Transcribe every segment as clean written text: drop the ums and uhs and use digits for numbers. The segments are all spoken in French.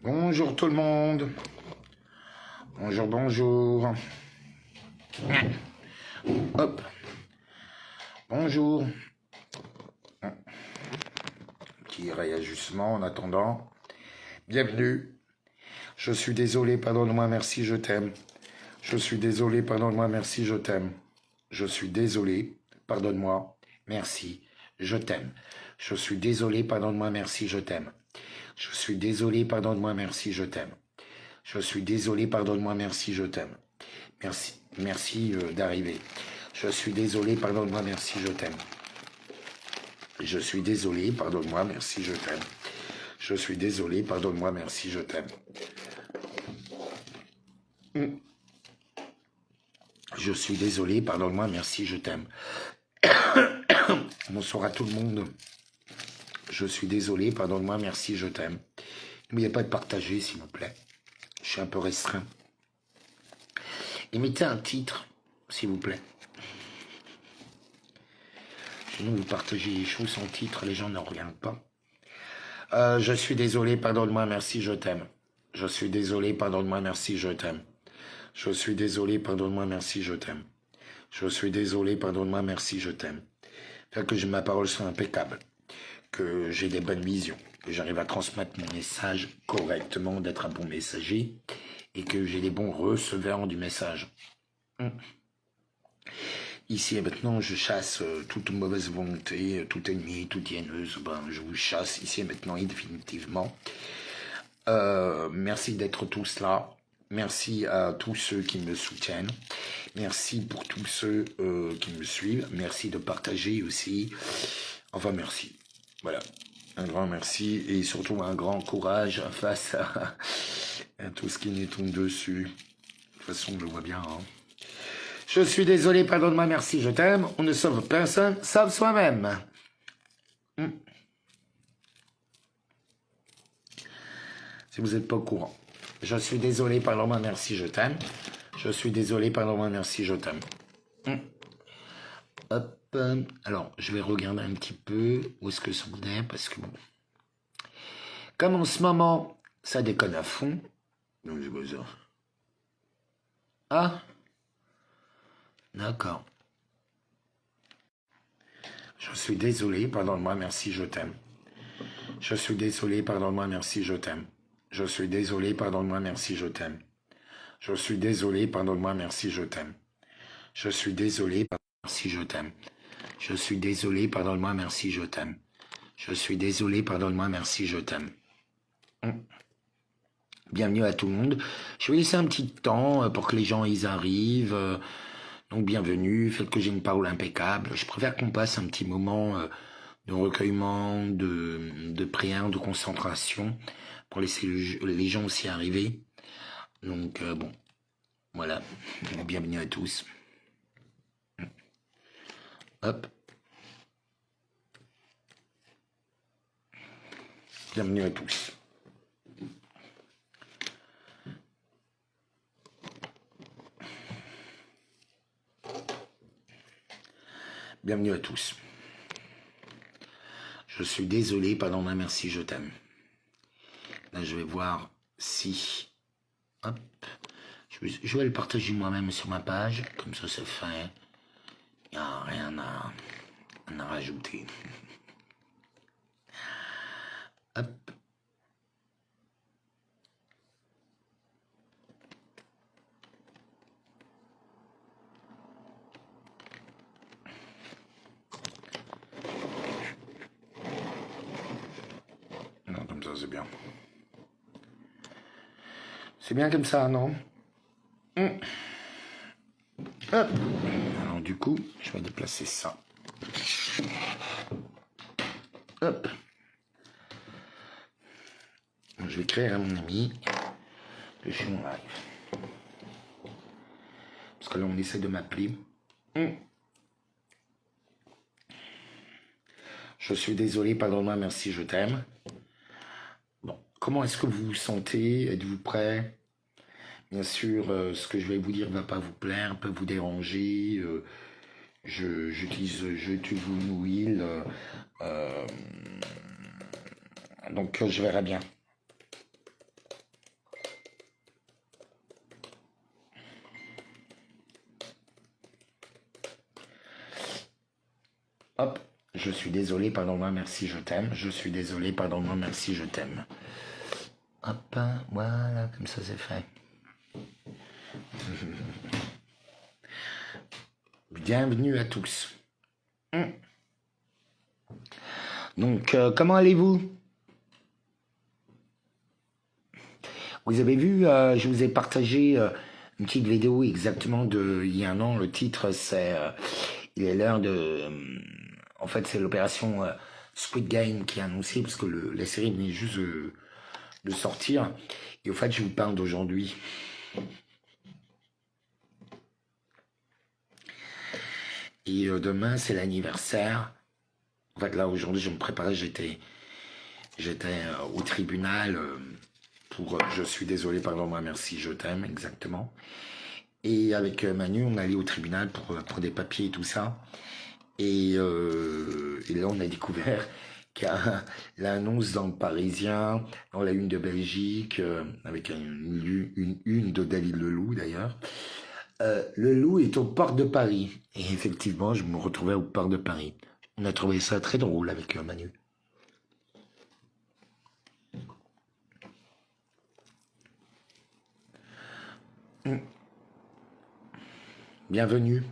Bonjour tout le monde. Bonjour, bonjour. Hop. Bonjour. Petit réajustement en attendant. Bienvenue. Je suis désolé, pardonne-moi, merci, je t'aime. Je suis désolé, pardonne-moi, merci, je t'aime. Je suis désolé, pardonne-moi, merci, je t'aime. Je suis désolé, pardonne-moi, merci, je t'aime. Je suis désolé, pardonne-moi, merci, je t'aime. Je suis désolé, pardonne-moi, merci, je t'aime. Merci d'arriver. Je suis désolé, pardonne-moi, merci, je t'aime. Je suis désolé, pardonne-moi, merci, je t'aime. Je suis désolé, pardonne-moi, merci, je t'aime. Je suis désolé, pardonne-moi, merci, je t'aime. Bonsoir à tout le monde. Je suis désolé, pardonne-moi, merci, je t'aime. N'oubliez pas de partager, s'il vous plaît. Je suis un peu restreint. Et mettez un titre, s'il vous plaît. Sinon, vous partagez les choses sans titre, les gens n'en regardent pas. Je suis désolé, pardonne-moi, merci, je t'aime. Je suis désolé, pardonne-moi, merci, je t'aime. Je suis désolé, pardonne-moi, merci, je t'aime. Je suis désolé, pardonne-moi, merci, je t'aime. Faire que ma parole soit impeccable, que j'ai des bonnes visions, que j'arrive à transmettre mon message correctement, d'être un bon messager, et que j'ai des bons receveurs du message. Ici et maintenant, je chasse toute mauvaise volonté, toute ennemie, toute haineuse. Je vous chasse ici et maintenant et définitivement. Merci d'être tous là. Merci à tous ceux qui me soutiennent. Merci pour tous ceux qui me suivent. Merci de partager aussi. Enfin, merci. Voilà. Un grand merci et surtout un grand courage face à tout ce qui nous tombe dessus. De toute façon, je le vois bien. Hein. Je suis désolé, pardonne-moi, merci, je t'aime. On ne sauve personne, sauf soi-même. Si vous n'êtes pas au courant. Je suis désolé, pardonne-moi, merci, je t'aime. Je suis désolé, pardonne-moi, merci, je t'aime. Hop. Alors, je vais regarder un petit peu où est-ce que ça en est, parce que bon. Comme en ce moment, ça déconne à fond. Donc, j'ai besoin. Ah. D'accord. Je suis désolé, pardonne-moi, merci, je t'aime. Je suis désolé, pardonne-moi, merci, je t'aime. Je suis désolé, pardonne-moi, merci, je t'aime. Je suis désolé, pardonne-moi, merci, je t'aime. Je suis désolé, merci, je t'aime. Je suis désolé, pardonne-moi, merci, je t'aime. Je suis désolé, pardonne-moi, merci, je t'aime. Bienvenue à tout le monde. Je vais laisser un petit temps pour que les gens ils arrivent. Donc bienvenue, faites que j'ai une parole impeccable. Je préfère qu'on passe un petit moment de recueillement, de prière, de concentration, pour laisser les gens aussi arriver. Donc bon, voilà, bienvenue à tous. Hop. Bienvenue à tous. Bienvenue à tous. Je suis désolé, pardon, merci, je t'aime. Là, je vais voir si... Hop. Je vais le partager moi-même sur ma page. Comme ça, c'est fait. Il n'y a rien à rajouter. Hop. Non, comme ça, c'est bien. C'est bien comme ça, non? Hop. Alors, du coup, je vais déplacer ça. Hop. Je vais écrire à mon ami que je suis en live. Parce que là, on essaie de m'appeler. Je suis désolé, pardonne-moi, merci, je t'aime. Bon, comment est-ce que vous vous sentez? Êtes-vous prêt? Bien sûr, ce que je vais vous dire ne va pas vous plaire, peut vous déranger. J'utilise une huile. Donc, je verrai bien. Je suis désolé, pardonne-moi, merci, je t'aime. Je suis désolé, pardonne-moi, merci, je t'aime. Hop, voilà, comme ça c'est fait. Bienvenue à tous. Donc, comment allez-vous? Vous avez vu, je vous ai partagé une petite vidéo exactement il y a un an. Le titre, c'est il est l'heure de... en fait, c'est l'opération Squid Game qui est annoncée, parce que la série venait juste de sortir. Et au fait, je vous parle d'aujourd'hui. Et demain, c'est l'anniversaire. En fait, là, aujourd'hui, je me préparais, j'étais au tribunal pour je suis désolé, pardon-moi, merci, je t'aime, exactement. Et avec Manu, on allait au tribunal pour prendre des papiers et tout ça. Et là, on a découvert qu'il y a l'annonce dans le Parisien, dans la une de Belgique, avec une de David Leloup d'ailleurs. Le loup est au port de Paris. Et effectivement, je me retrouvais au port de Paris. On a trouvé ça très drôle avec Manu. Bienvenue.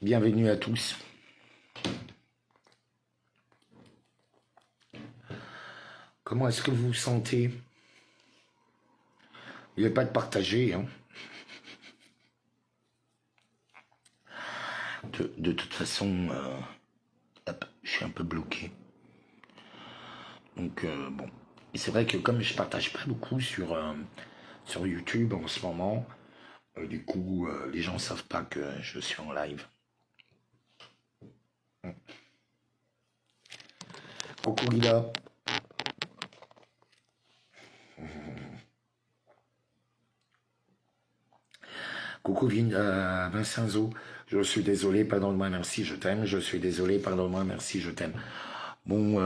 Bienvenue à tous. Comment est-ce que vous vous sentez? N'oubliez pas de partager. Hein. De toute façon, hop, je suis un peu bloqué. Donc, bon. Et c'est vrai que comme je partage pas beaucoup sur YouTube en ce moment, du coup, les gens savent pas que je suis en live. Coucou Lila. Coucou Vincenzo. Je suis désolé, pardonne-moi, merci, je t'aime. Je suis désolé, pardonne-moi, merci, je t'aime. Bon,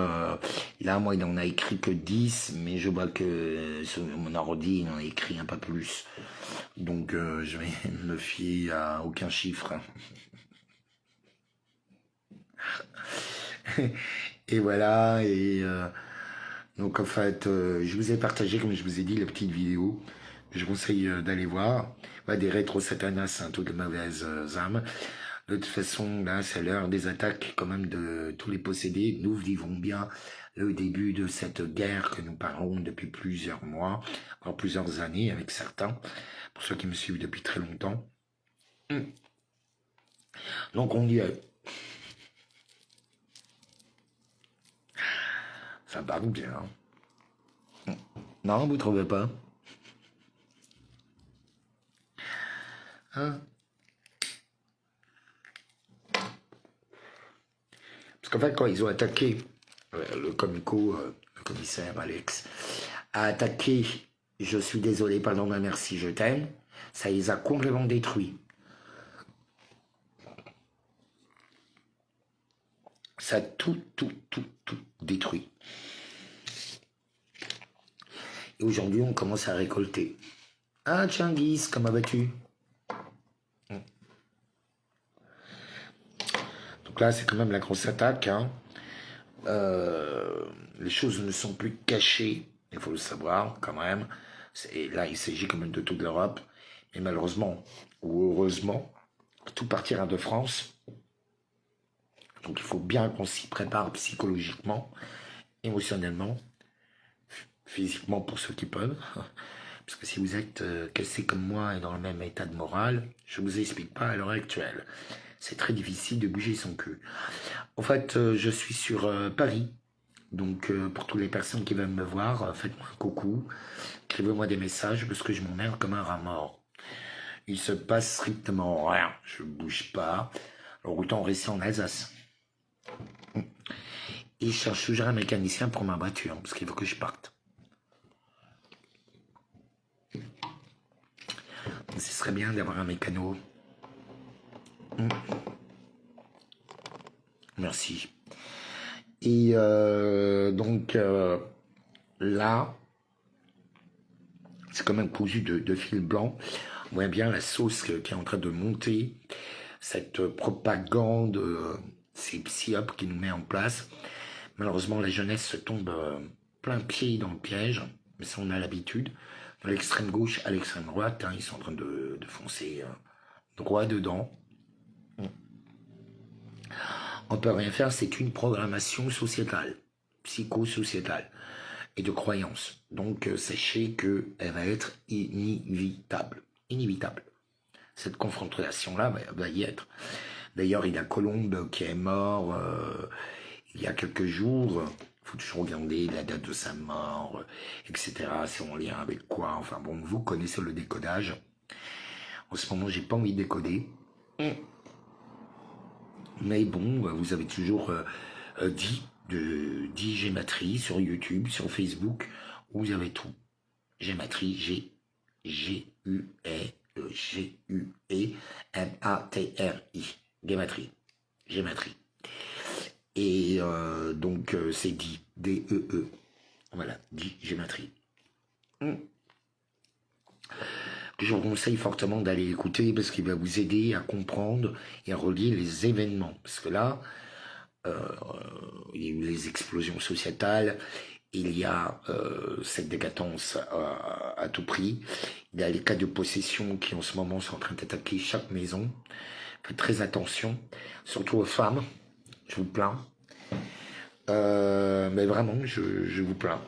là, moi, il en a écrit que 10, mais je vois que sur mon ordi, il en a écrit un peu plus. Donc, je vais me fier à aucun chiffre. Et voilà, et donc en fait, je vous ai partagé, comme je vous ai dit, la petite vidéo. Je vous conseille d'aller voir. Des rétro-satanas, hein, toutes les mauvaises âmes. De toute façon, là, c'est l'heure des attaques quand même de tous les possédés. Nous vivons bien le début de cette guerre que nous parlons depuis plusieurs mois, voire plusieurs années avec certains, pour ceux qui me suivent depuis très longtemps. Donc on y est. Ça parle bien. Non, vous trouvez pas? Hein? Parce qu'en fait, quand ils ont attaqué le commissaire Alex, a attaqué, je suis désolé, pardon, ma merci, je t'aime, ça les a complètement détruits. Ça a tout détruit. Et aujourd'hui, on commence à récolter. Ah, Tchanguis, comment vas-tu? Donc là, c'est quand même la grosse attaque. Hein. Les choses ne sont plus cachées, il faut le savoir quand même. Et là, il s'agit quand même de toute l'Europe. Mais malheureusement, ou heureusement, tout partira de France. Donc il faut bien qu'on s'y prépare psychologiquement, émotionnellement, physiquement pour ceux qui peuvent. Parce que si vous êtes cassé comme moi et dans le même état de morale, je ne vous explique pas à l'heure actuelle. C'est très difficile de bouger son cul. En fait, je suis sur Paris. Donc, pour toutes les personnes qui veulent me voir, faites-moi un coucou. Écrivez-moi des messages parce que je m'emmerde comme un rat mort. Il se passe strictement rien. Je bouge pas. Alors, autant rester en Alsace. Et je cherche toujours un mécanicien pour ma voiture parce qu'il faut que je parte. Ce serait bien d'avoir un mécano. Merci. Et donc là, c'est quand même cousu de fil blanc. On voit bien la sauce qui est en train de monter. cette propagande, ces psy-op qui nous met en place. Malheureusement, la jeunesse se tombe plein pied dans le piège, mais ça on a l'habitude. De l'extrême gauche à l'extrême droite, hein, ils sont en train de foncer droit dedans. On peut rien faire, c'est une programmation sociétale, psychosociétale et de croyance. Donc sachez qu'elle va être inévitable. Inévitable. Cette confrontation-là va y être. D'ailleurs, il y a Colombe qui est mort il y a quelques jours. Il faut toujours regarder la date de sa mort, etc. C'est en lien avec quoi. Enfin bon, vous connaissez le décodage. En ce moment, j'ai pas envie de décoder. Mais bon, vous avez toujours dit Gématrie sur YouTube, sur Facebook, où vous avez tout. Gématrie, G-U-E-M-A-T-R-I. Gématrie. Gématrie. Et donc, c'est dit, D-E-E. Voilà, dit Gématrie. Je vous conseille fortement d'aller écouter parce qu'il va vous aider à comprendre et à relier les événements. Parce que là, il y a eu les explosions sociétales, il y a cette décadence à tout prix, il y a les cas de possession qui en ce moment sont en train d'attaquer chaque maison. Faites très attention, surtout aux femmes, je vous plains. Mais vraiment, je vous plains.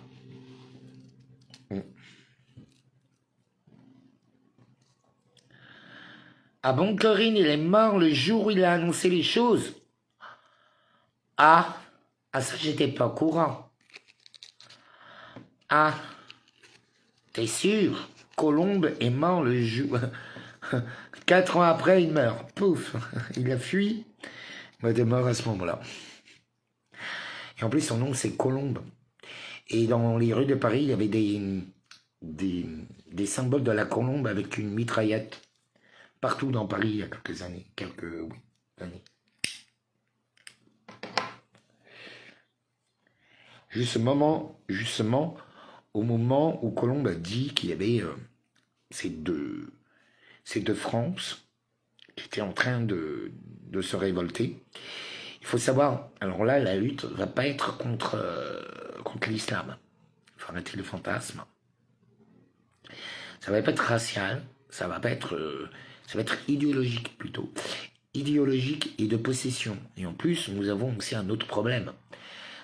Ah bon, Corinne, il est mort le jour où il a annoncé les choses. Ah, ça, j'étais pas au courant. Ah, t'es sûr? Colombe est mort le jour... 4 ans après, il meurt. Pouf, il a fui. Il était mort à ce moment-là. Et en plus, son nom, c'est Colombe. Et dans les rues de Paris, il y avait des symboles de la colombe avec une mitraillette. Partout dans Paris, il y a quelques années. Années. Justement, au moment où Colombe a dit qu'il y avait ces deux France qui étaient en train de se révolter, il faut savoir, alors là, la lutte va pas être contre l'islam. Il faut arrêter le fantasme. Ça va pas être racial, ça va être idéologique plutôt. Idéologique et de possession. Et en plus, nous avons aussi un autre problème.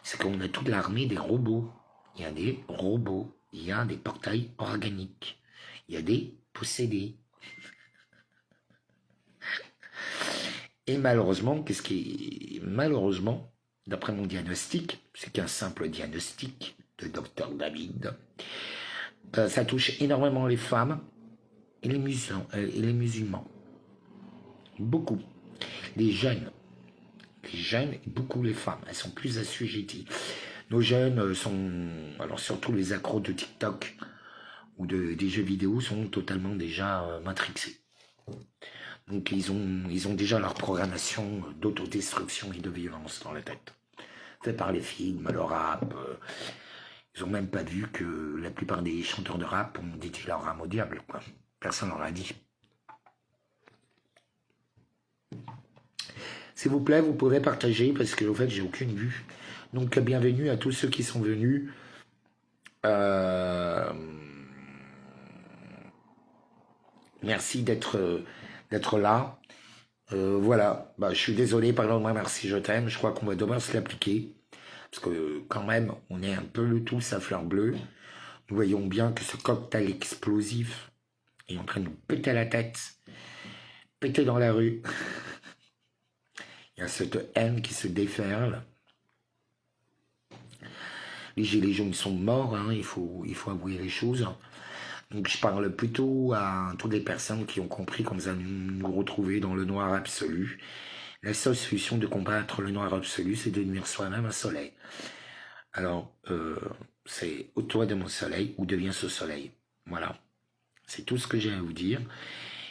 C'est qu'on a toute l'armée des robots. Il y a des robots, il y a des portails organiques, il y a des possédés. Et malheureusement, malheureusement, d'après mon diagnostic, c'est qu'un simple diagnostic de Dr David, ça touche énormément les femmes et les musulmans. Beaucoup. Les jeunes et beaucoup les femmes, elles sont plus assujetties. Nos jeunes sont, alors surtout les accros de TikTok ou des jeux vidéo, sont totalement déjà matrixés. Donc ils ont déjà leur programmation d'autodestruction et de violence dans la tête. Fait par les films, le rap. Ils n'ont même pas vu que la plupart des chanteurs de rap ont dédié leur âme au diable, quoi. Personne n'en a dit. S'il vous plaît, vous pourrez partager parce que en fait, j'ai aucune vue. Donc bienvenue à tous ceux qui sont venus. Merci d'être là. Voilà, je suis désolé, pardon-moi, merci, je t'aime. Je crois qu'on va devoir se l'appliquer. Parce que quand même, on est un peu tous à fleur bleue. Nous voyons bien que ce cocktail explosif est en train de nous péter la tête. Péter dans la rue. Il y a cette haine qui se déferle. Les gilets jaunes sont morts, hein, il faut avouer les choses. Donc je parle plutôt à toutes les personnes qui ont compris qu'on va nous retrouver dans le noir absolu. La seule solution de combattre le noir absolu, c'est de devenir soi-même un soleil. Alors, c'est au toi de mon soleil ou deviens ce soleil. Voilà. C'est tout ce que j'ai à vous dire.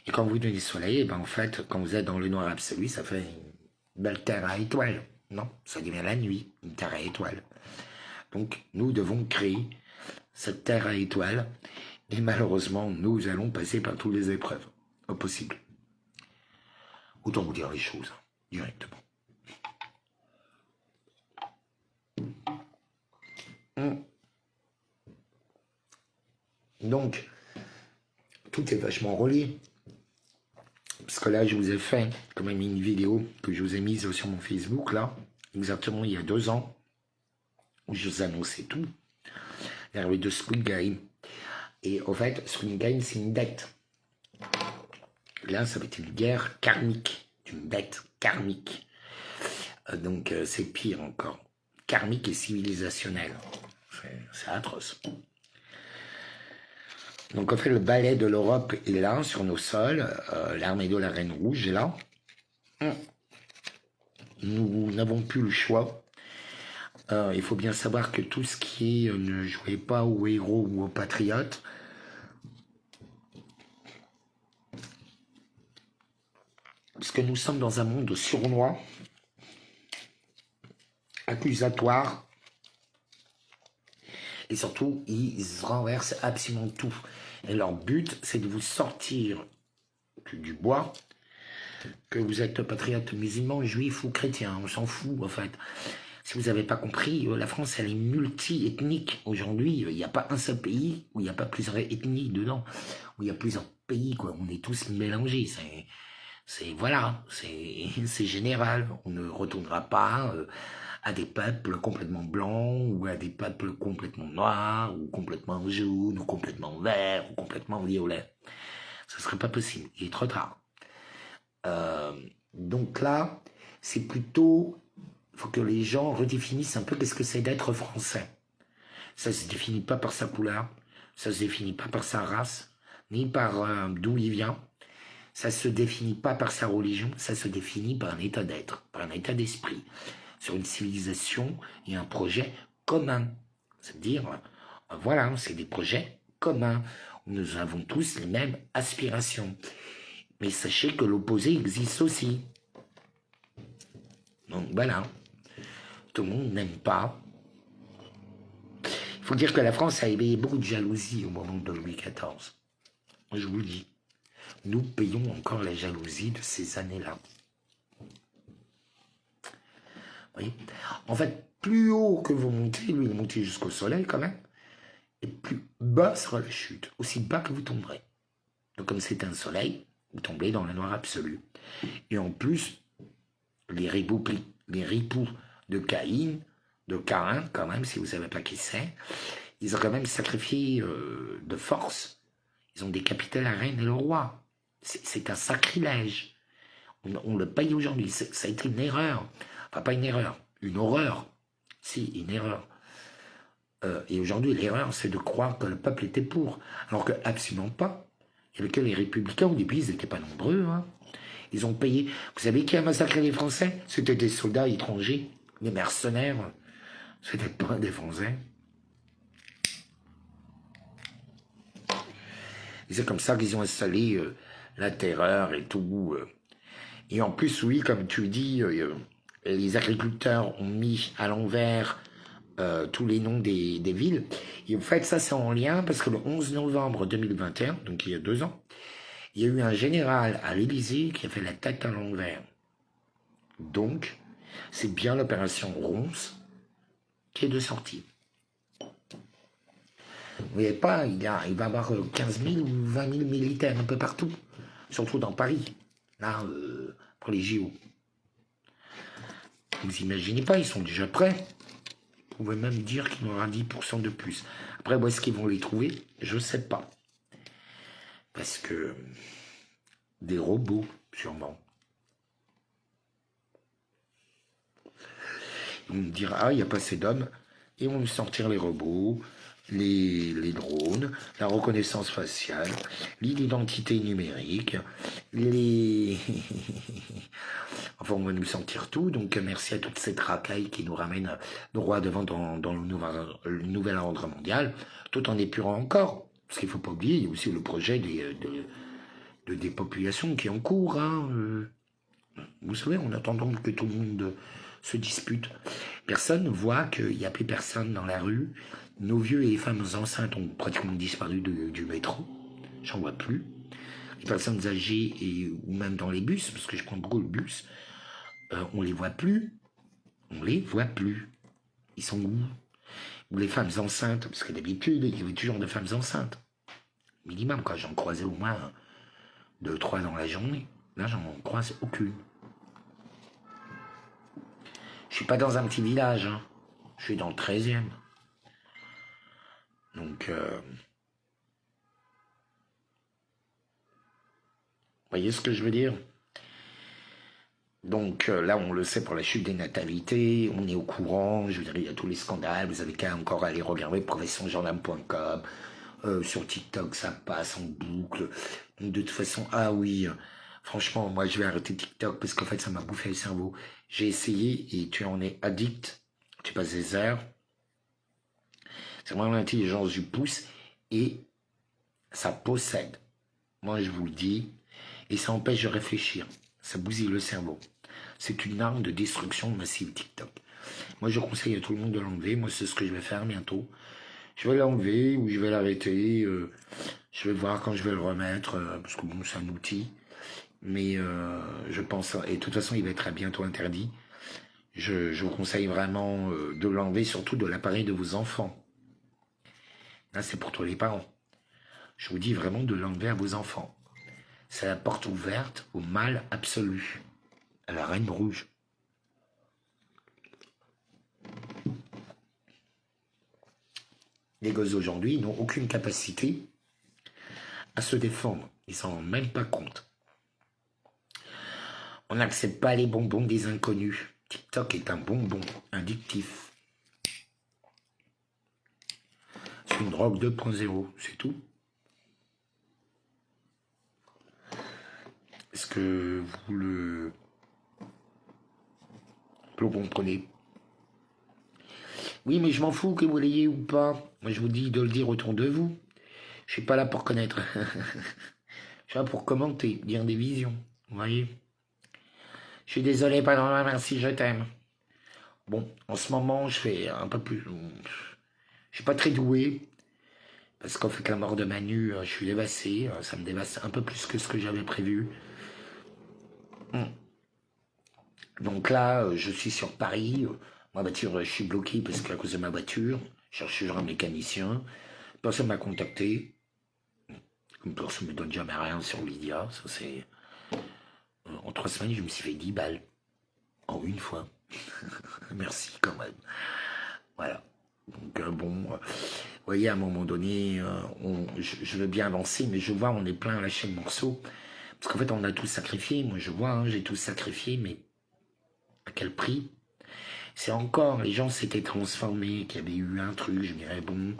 Et quand vous devenez soleil, en fait, quand vous êtes dans le noir absolu, ça fait une belle terre à étoiles. Non, ça devient la nuit, une terre à étoiles. Donc, nous devons créer cette terre à étoiles. Et malheureusement, nous allons passer par toutes les épreuves au possible. Autant vous dire les choses, directement. Donc, tout est vachement relié. Parce que là, je vous ai fait quand même une vidéo que je vous ai mise sur mon Facebook, là, exactement il y a 2 ans, où je vous annonçais tout. L'arrivée de Squid Game. Et au fait, Squid Game, c'est une dette. Là, ça va être une guerre karmique, une dette karmique. Donc, c'est pire encore. Karmique et civilisationnel. C'est atroce. Donc, en fait, le ballet de l'Europe est là, sur nos sols. L'armée de la Reine Rouge est là. Nous n'avons plus le choix. Il faut bien savoir que tout ce qui est ne jouez pas aux héros ou aux patriotes, parce que nous sommes dans un monde sournois, accusatoire, et surtout, ils renversent absolument tout. Et leur but, c'est de vous sortir du bois, que vous êtes patriote musulman, juif ou chrétien, on s'en fout en fait. Si vous n'avez pas compris, la France, elle est multi-ethnique. Aujourd'hui, il n'y a pas un seul pays où il n'y a pas plusieurs ethnies dedans, où il y a plusieurs pays, quoi. On est tous mélangés. Voilà, c'est général. On ne retournera pas à des peuples complètement blancs, ou à des peuples complètement noirs, ou complètement jaunes, ou complètement verts, ou complètement violets. Ce ne serait pas possible. Il est trop tard. Donc là, c'est plutôt... Il faut que les gens redéfinissent un peu qu'est-ce que c'est d'être français. Ça ne se définit pas par sa couleur, ça ne se définit pas par sa race, ni par d'où il vient. Ça ne se définit pas par sa religion, ça se définit par un état d'être, par un état d'esprit, sur une civilisation et un projet commun. C'est-à-dire, voilà, c'est des projets communs. Nous avons tous les mêmes aspirations. Mais sachez que l'opposé existe aussi. Donc voilà. Tout le monde n'aime pas. Il faut dire que la France a éveillé beaucoup de jalousie au moment de Louis XIV. Je vous le dis. Nous payons encore la jalousie de ces années-là. Oui. En fait, plus haut que vous montez, lui il est monté jusqu'au soleil quand même, et plus bas sera la chute, aussi bas que vous tomberez. Donc comme c'est un soleil, vous tombez dans la noire absolue. Et en plus, les ripoux de Caïn, de Caïn, quand même, si vous ne savez pas qui c'est, ils ont quand même sacrifié de force. Ils ont décapité la reine et le roi. C'est un sacrilège. On le paye aujourd'hui. Ça a été une erreur. Enfin, pas une erreur, une horreur. Si, une erreur. Et aujourd'hui, l'erreur, c'est de croire que le peuple était pour. Alors que absolument pas. Il n'y avait que les républicains, au début, ils n'étaient pas nombreux. Hein. Ils ont payé. Vous savez qui a massacré les Français? C'était des soldats étrangers, des mercenaires. C'était pas des Français. Et c'est comme ça qu'ils ont installé la terreur et tout. Et en plus, oui, comme tu dis, les agriculteurs ont mis à l'envers tous les noms des villes. Et en fait, ça, c'est en lien parce que le 11 novembre 2021, donc il y a 2 ans, il y a eu un général à l'Élysée qui a fait la tête à l'envers. Donc, c'est bien l'opération Ronce qui est de sortie. Vous voyez pas, il va y avoir 15 000 ou 20 000 militaires un peu partout, surtout dans Paris, là, pour les JO. Vous imaginez pas, ils sont déjà prêts. Vous pouvez même dire qu'il y aura 10% de plus. Après, où est-ce qu'ils vont les trouver? Je ne sais pas. Parce que des robots, sûrement. On me dira, ah, il n'y a pas assez d'hommes. Et on va nous sortir les robots, les drones, la reconnaissance faciale, l'identité numérique, Enfin, on va nous sortir tout. Donc, merci à toutes ces racailles qui nous ramènent droit devant dans le nouvel ordre mondial, tout en épurant encore. Parce qu'il ne faut pas oublier, il y a aussi le projet de dépopulation qui est en cours. Hein. Vous savez, en attendant que tout le monde se dispute. Personne ne voit qu'il n'y a plus personne dans la rue. Nos vieux et les femmes enceintes ont pratiquement disparu du métro. J'en vois plus. les personnes âgées ou même dans les bus, parce que je prends beaucoup le bus, on les voit plus. On les voit plus. Ils sont où? Ou les femmes enceintes, parce que d'habitude, il y avait toujours des femmes enceintes. Minimum, quoi. J'en croisais au moins 2, 3 dans la journée. Là, j'en croise aucune. Je suis pas dans un petit village, hein. Je suis dans le 13e. Donc, voyez ce que je veux dire? Donc là, on le sait pour la chute des natalités, on est au courant, je veux dire, il y a tous les scandales, vous avez qu'à encore aller regarder professiongendarme.com, sur TikTok, ça passe en boucle. Donc, de toute façon, ah oui, franchement, moi, je vais arrêter TikTok parce qu'en fait, ça m'a bouffé le cerveau. J'ai essayé et tu en es addict, tu passes des heures. C'est vraiment l'intelligence du pouce et ça possède. Moi, je vous le dis, et ça empêche de réfléchir. Ça bousille le cerveau. C'est une arme de destruction massive, TikTok. Moi, je conseille à tout le monde de l'enlever. Moi, c'est ce que je vais faire bientôt. Je vais l'enlever ou je vais l'arrêter. Je vais voir quand je vais le remettre, parce que bon, c'est un outil. Mais je pense, et de toute façon, il va être bientôt interdit. Je vous conseille vraiment de l'enlever, surtout de l'appareil de vos enfants. Là, c'est pour tous les parents. Je vous dis vraiment de l'enlever à vos enfants. C'est la porte ouverte au mal absolu, à la reine rouge. Les gosses d'aujourd'hui n'ont aucune capacité à se défendre. Ils s'en rendent même pas compte. On n'accepte pas les bonbons des inconnus. TikTok est un bonbon addictif. C'est une drogue 2.0, c'est tout. Est-ce que vous le comprenez? Oui, mais je m'en fous que vous l'ayez ou pas. Moi, je vous dis de le dire autour de vous. Je suis pas là pour connaître. Je suis là pour commenter, dire des visions. Vous voyez? Je suis désolé, pardon, merci, je t'aime. Bon, en ce moment, je fais un peu plus... Je suis pas très doué. Parce qu'en fait, la mort de Manu, je suis dévasté. Ça me dévaste un peu plus que ce que j'avais prévu. Donc là, je suis sur Paris. Ma voiture, je suis bloqué parce qu'à cause de ma voiture, je cherche toujours un mécanicien. Personne m'a contacté. Personne ne me donne jamais rien sur Lydia. Ça, c'est... En 3 semaines, je me suis fait 10 balles. En une fois. Merci quand même. Voilà. Donc bon, vous voyez, à un moment donné, je veux bien avancer, mais je vois, on est plein à lâcher le morceau. Parce qu'en fait, on a tout sacrifié. Moi, je vois, hein, j'ai tout sacrifié, mais à quel prix? C'est encore, les gens s'étaient transformés, qu'il y avait eu un truc, je dirais, bon,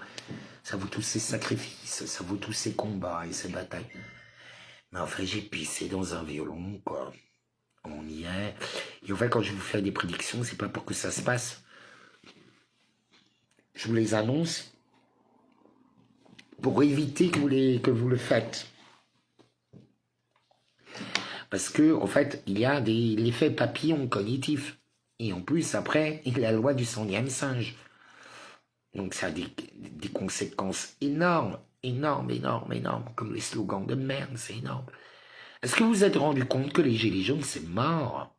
ça vaut tous ces sacrifices, ça vaut tous ces combats et ces batailles. Mais en fait, j'ai pissé dans un violon, quoi. On y est. Et en fait, quand je vous fais des prédictions, c'est pas pour que ça se passe. Je vous les annonce pour éviter que vous le faites. Parce que, en fait, il y a l'effet papillon cognitif. Et en plus, après, il y a la loi du 100e singe. Donc ça a des conséquences énormes, énormes, énormes, énormes. Comme les slogans de merde, c'est énorme. Est-ce que vous vous êtes rendu compte que les Gilets jaunes, c'est mort?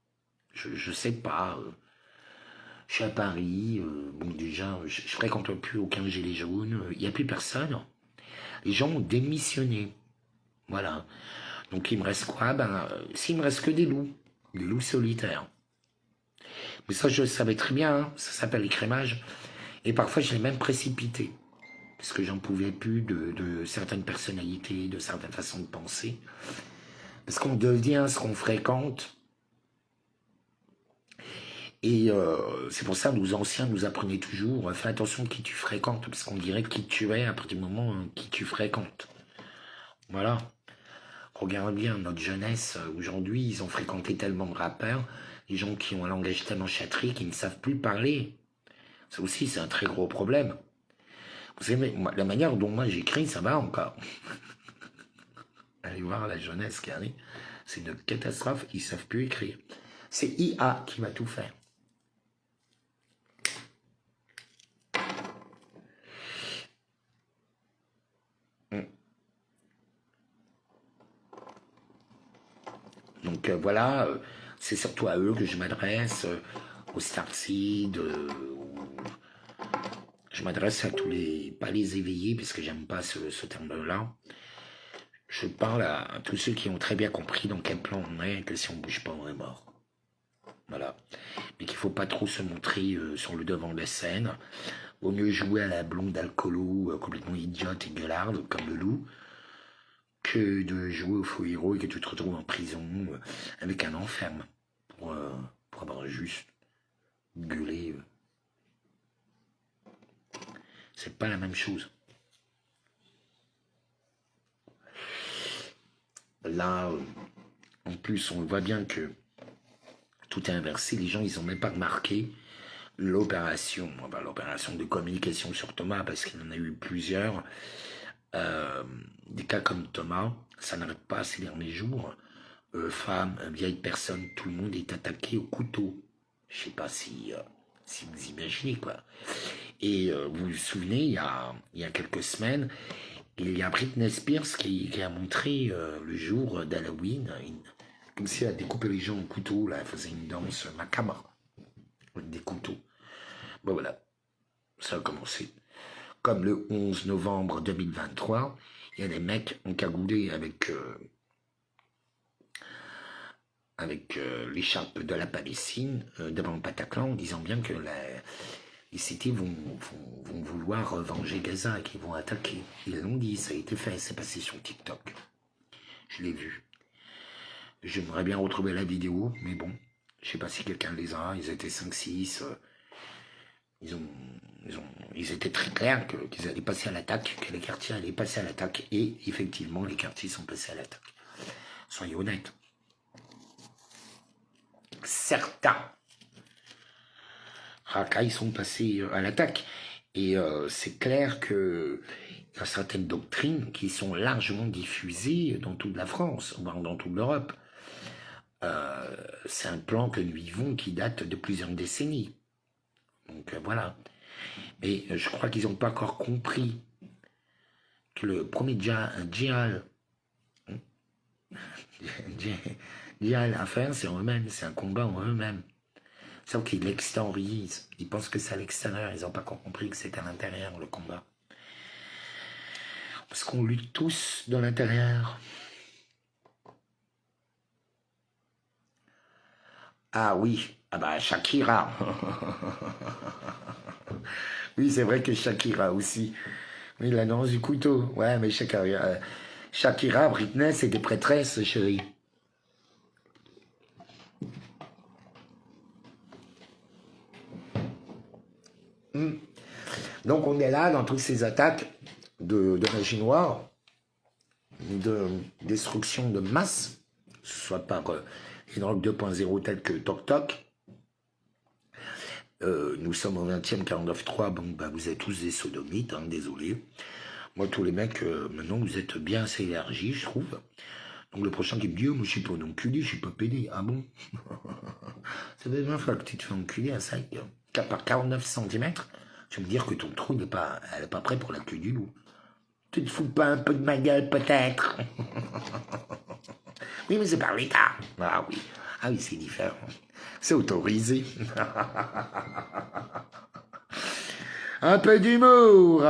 Je sais pas. Je suis à Paris. Bon, déjà, je fréquente plus aucun Gilet jaune. Il n'y a plus personne. Les gens ont démissionné. Voilà. Donc il me reste quoi? S'il me reste que des loups solitaires. Mais ça, je le savais très bien, hein. Ça s'appelle l'écrémage. Et parfois, je l'ai même précipité. Parce que j'en pouvais plus de certaines personnalités, de certaines façons de penser. Parce qu'on devient ce qu'on fréquente. Et c'est pour ça que nos anciens nous apprenaient toujours, fais attention à qui tu fréquentes, parce qu'on dirait qui tu es à partir du moment qui tu fréquentes. Voilà. Regarde bien, notre jeunesse, aujourd'hui, ils ont fréquenté tellement de rappeurs, les gens qui ont un langage tellement châtré qu'ils ne savent plus parler. Ça aussi, c'est un très gros problème. Vous savez, la manière dont moi j'écris, ça va encore. Allez voir la jeunesse qui arrive. C'est une catastrophe, ils ne savent plus écrire. C'est IA qui va tout faire. voilà, c'est surtout à eux que je m'adresse, aux Starseed, je m'adresse à tous les, pas les éveillés, parce que j'aime pas ce terme-là. Je parle à tous ceux qui ont très bien compris dans quel plan on est, que si on bouge pas, on est mort. Voilà. Mais qu'il faut pas trop se montrer sur le devant de la scène. Vaut mieux jouer à la blonde alcoolo, complètement idiote et gueularde, comme le loup, que de jouer au faux héros et que tu te retrouves en prison avec un enferme pour avoir juste gueulé. C'est pas la même chose. Là, en plus, on voit bien que tout est inversé. Les gens, ils ont même pas remarqué l'opération de communication sur Thomas, parce qu'il en a eu plusieurs. Des cas comme Thomas, ça n'arrête pas ces derniers jours. Femmes, vieilles personnes, tout le monde est attaqué au couteau. Je sais pas si vous imaginez, quoi. Et vous vous souvenez, il y a quelques semaines, il y a Britney Spears qui a montré le jour d'Halloween, comme si elle découpait les gens au couteau, là, elle faisait une danse macabre avec des couteaux. Ben voilà, ça a commencé. Comme le 11 novembre 2023, il y a des mecs encagoulés avec l'écharpe de la Palestine devant le Bataclan, en disant bien que les cités vont vouloir venger Gaza et qu'ils vont attaquer. Ils l'ont dit, ça a été fait, c'est passé sur TikTok. Je l'ai vu. J'aimerais bien retrouver la vidéo, mais bon, je sais pas si quelqu'un les a, ils étaient 5-6, ils étaient très clairs qu'ils allaient passer à l'attaque, que les quartiers allaient passer à l'attaque, et effectivement, les quartiers sont passés à l'attaque. Soyez honnêtes. Certains racailles sont passés à l'attaque, et c'est clair que y a certaines doctrines qui sont largement diffusées dans toute la France, voire dans toute l'Europe. C'est un plan que nous vivons qui date de plusieurs décennies. Donc voilà. Mais je crois qu'ils n'ont pas encore compris que le premier djihad à faire, c'est en eux-mêmes, c'est un combat en eux-mêmes. Sauf qu'ils l'extériorisent. Ils pensent que c'est à l'extérieur, ils n'ont pas encore compris que c'est à l'intérieur le combat. Parce qu'on lutte tous de l'intérieur. Ah oui, ah bah Shakira. Oui, c'est vrai que Shakira aussi. Oui, la danse du couteau. Ouais, mais Shakira, Britney, c'est des prêtresses, chérie. Donc on est là dans toutes ces attaques de magie noire, de destruction de masse, que ce soit par une drogue 2.0 telle que Toc Toc. Nous sommes au 20e 49.3, bon bah vous êtes tous des sodomites, hein, désolé. Moi tous les mecs, maintenant vous êtes bien assez élargis, je trouve. Donc le prochain qui me dit, oh, moi je suis pas un enculé, je suis pas pédé. Ah bon? Ça fait 20 fois que tu te fais enculer à 5, par 49 cm. Tu veux me dire que ton trou n'est pas, elle est pas prêt pour la queue du loup. Tu te fous pas un peu de ma gueule, peut-être? Oui, mais c'est par l'État. Ah oui, c'est différent. C'est autorisé. Un peu d'humour.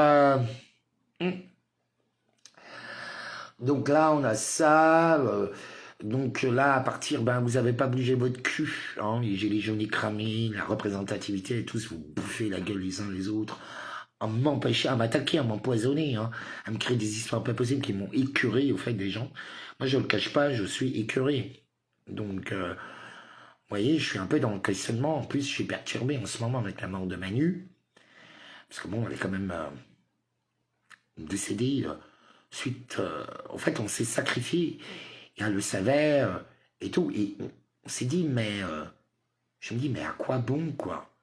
Donc là, on a ça. Donc là, à partir, vous n'avez pas bougé votre cul. Hein, les gilets jaunes cramés, la représentativité, et tous vous bouffez la gueule les uns les autres, à m'empêcher, à m'attaquer, à m'empoisonner, hein, à me créer des histoires pas possibles qui m'ont écœuré, au fait, des gens. Moi, je ne le cache pas, je suis écœuré. Donc, vous voyez, je suis un peu dans le questionnement. En plus, je suis perturbé en ce moment avec la mort de Manu. Parce que bon, elle est quand même décédée suite... en fait, on s'est sacrifié. Et elle le savait et tout. Et on s'est dit, mais... je me dis, mais à quoi bon, quoi?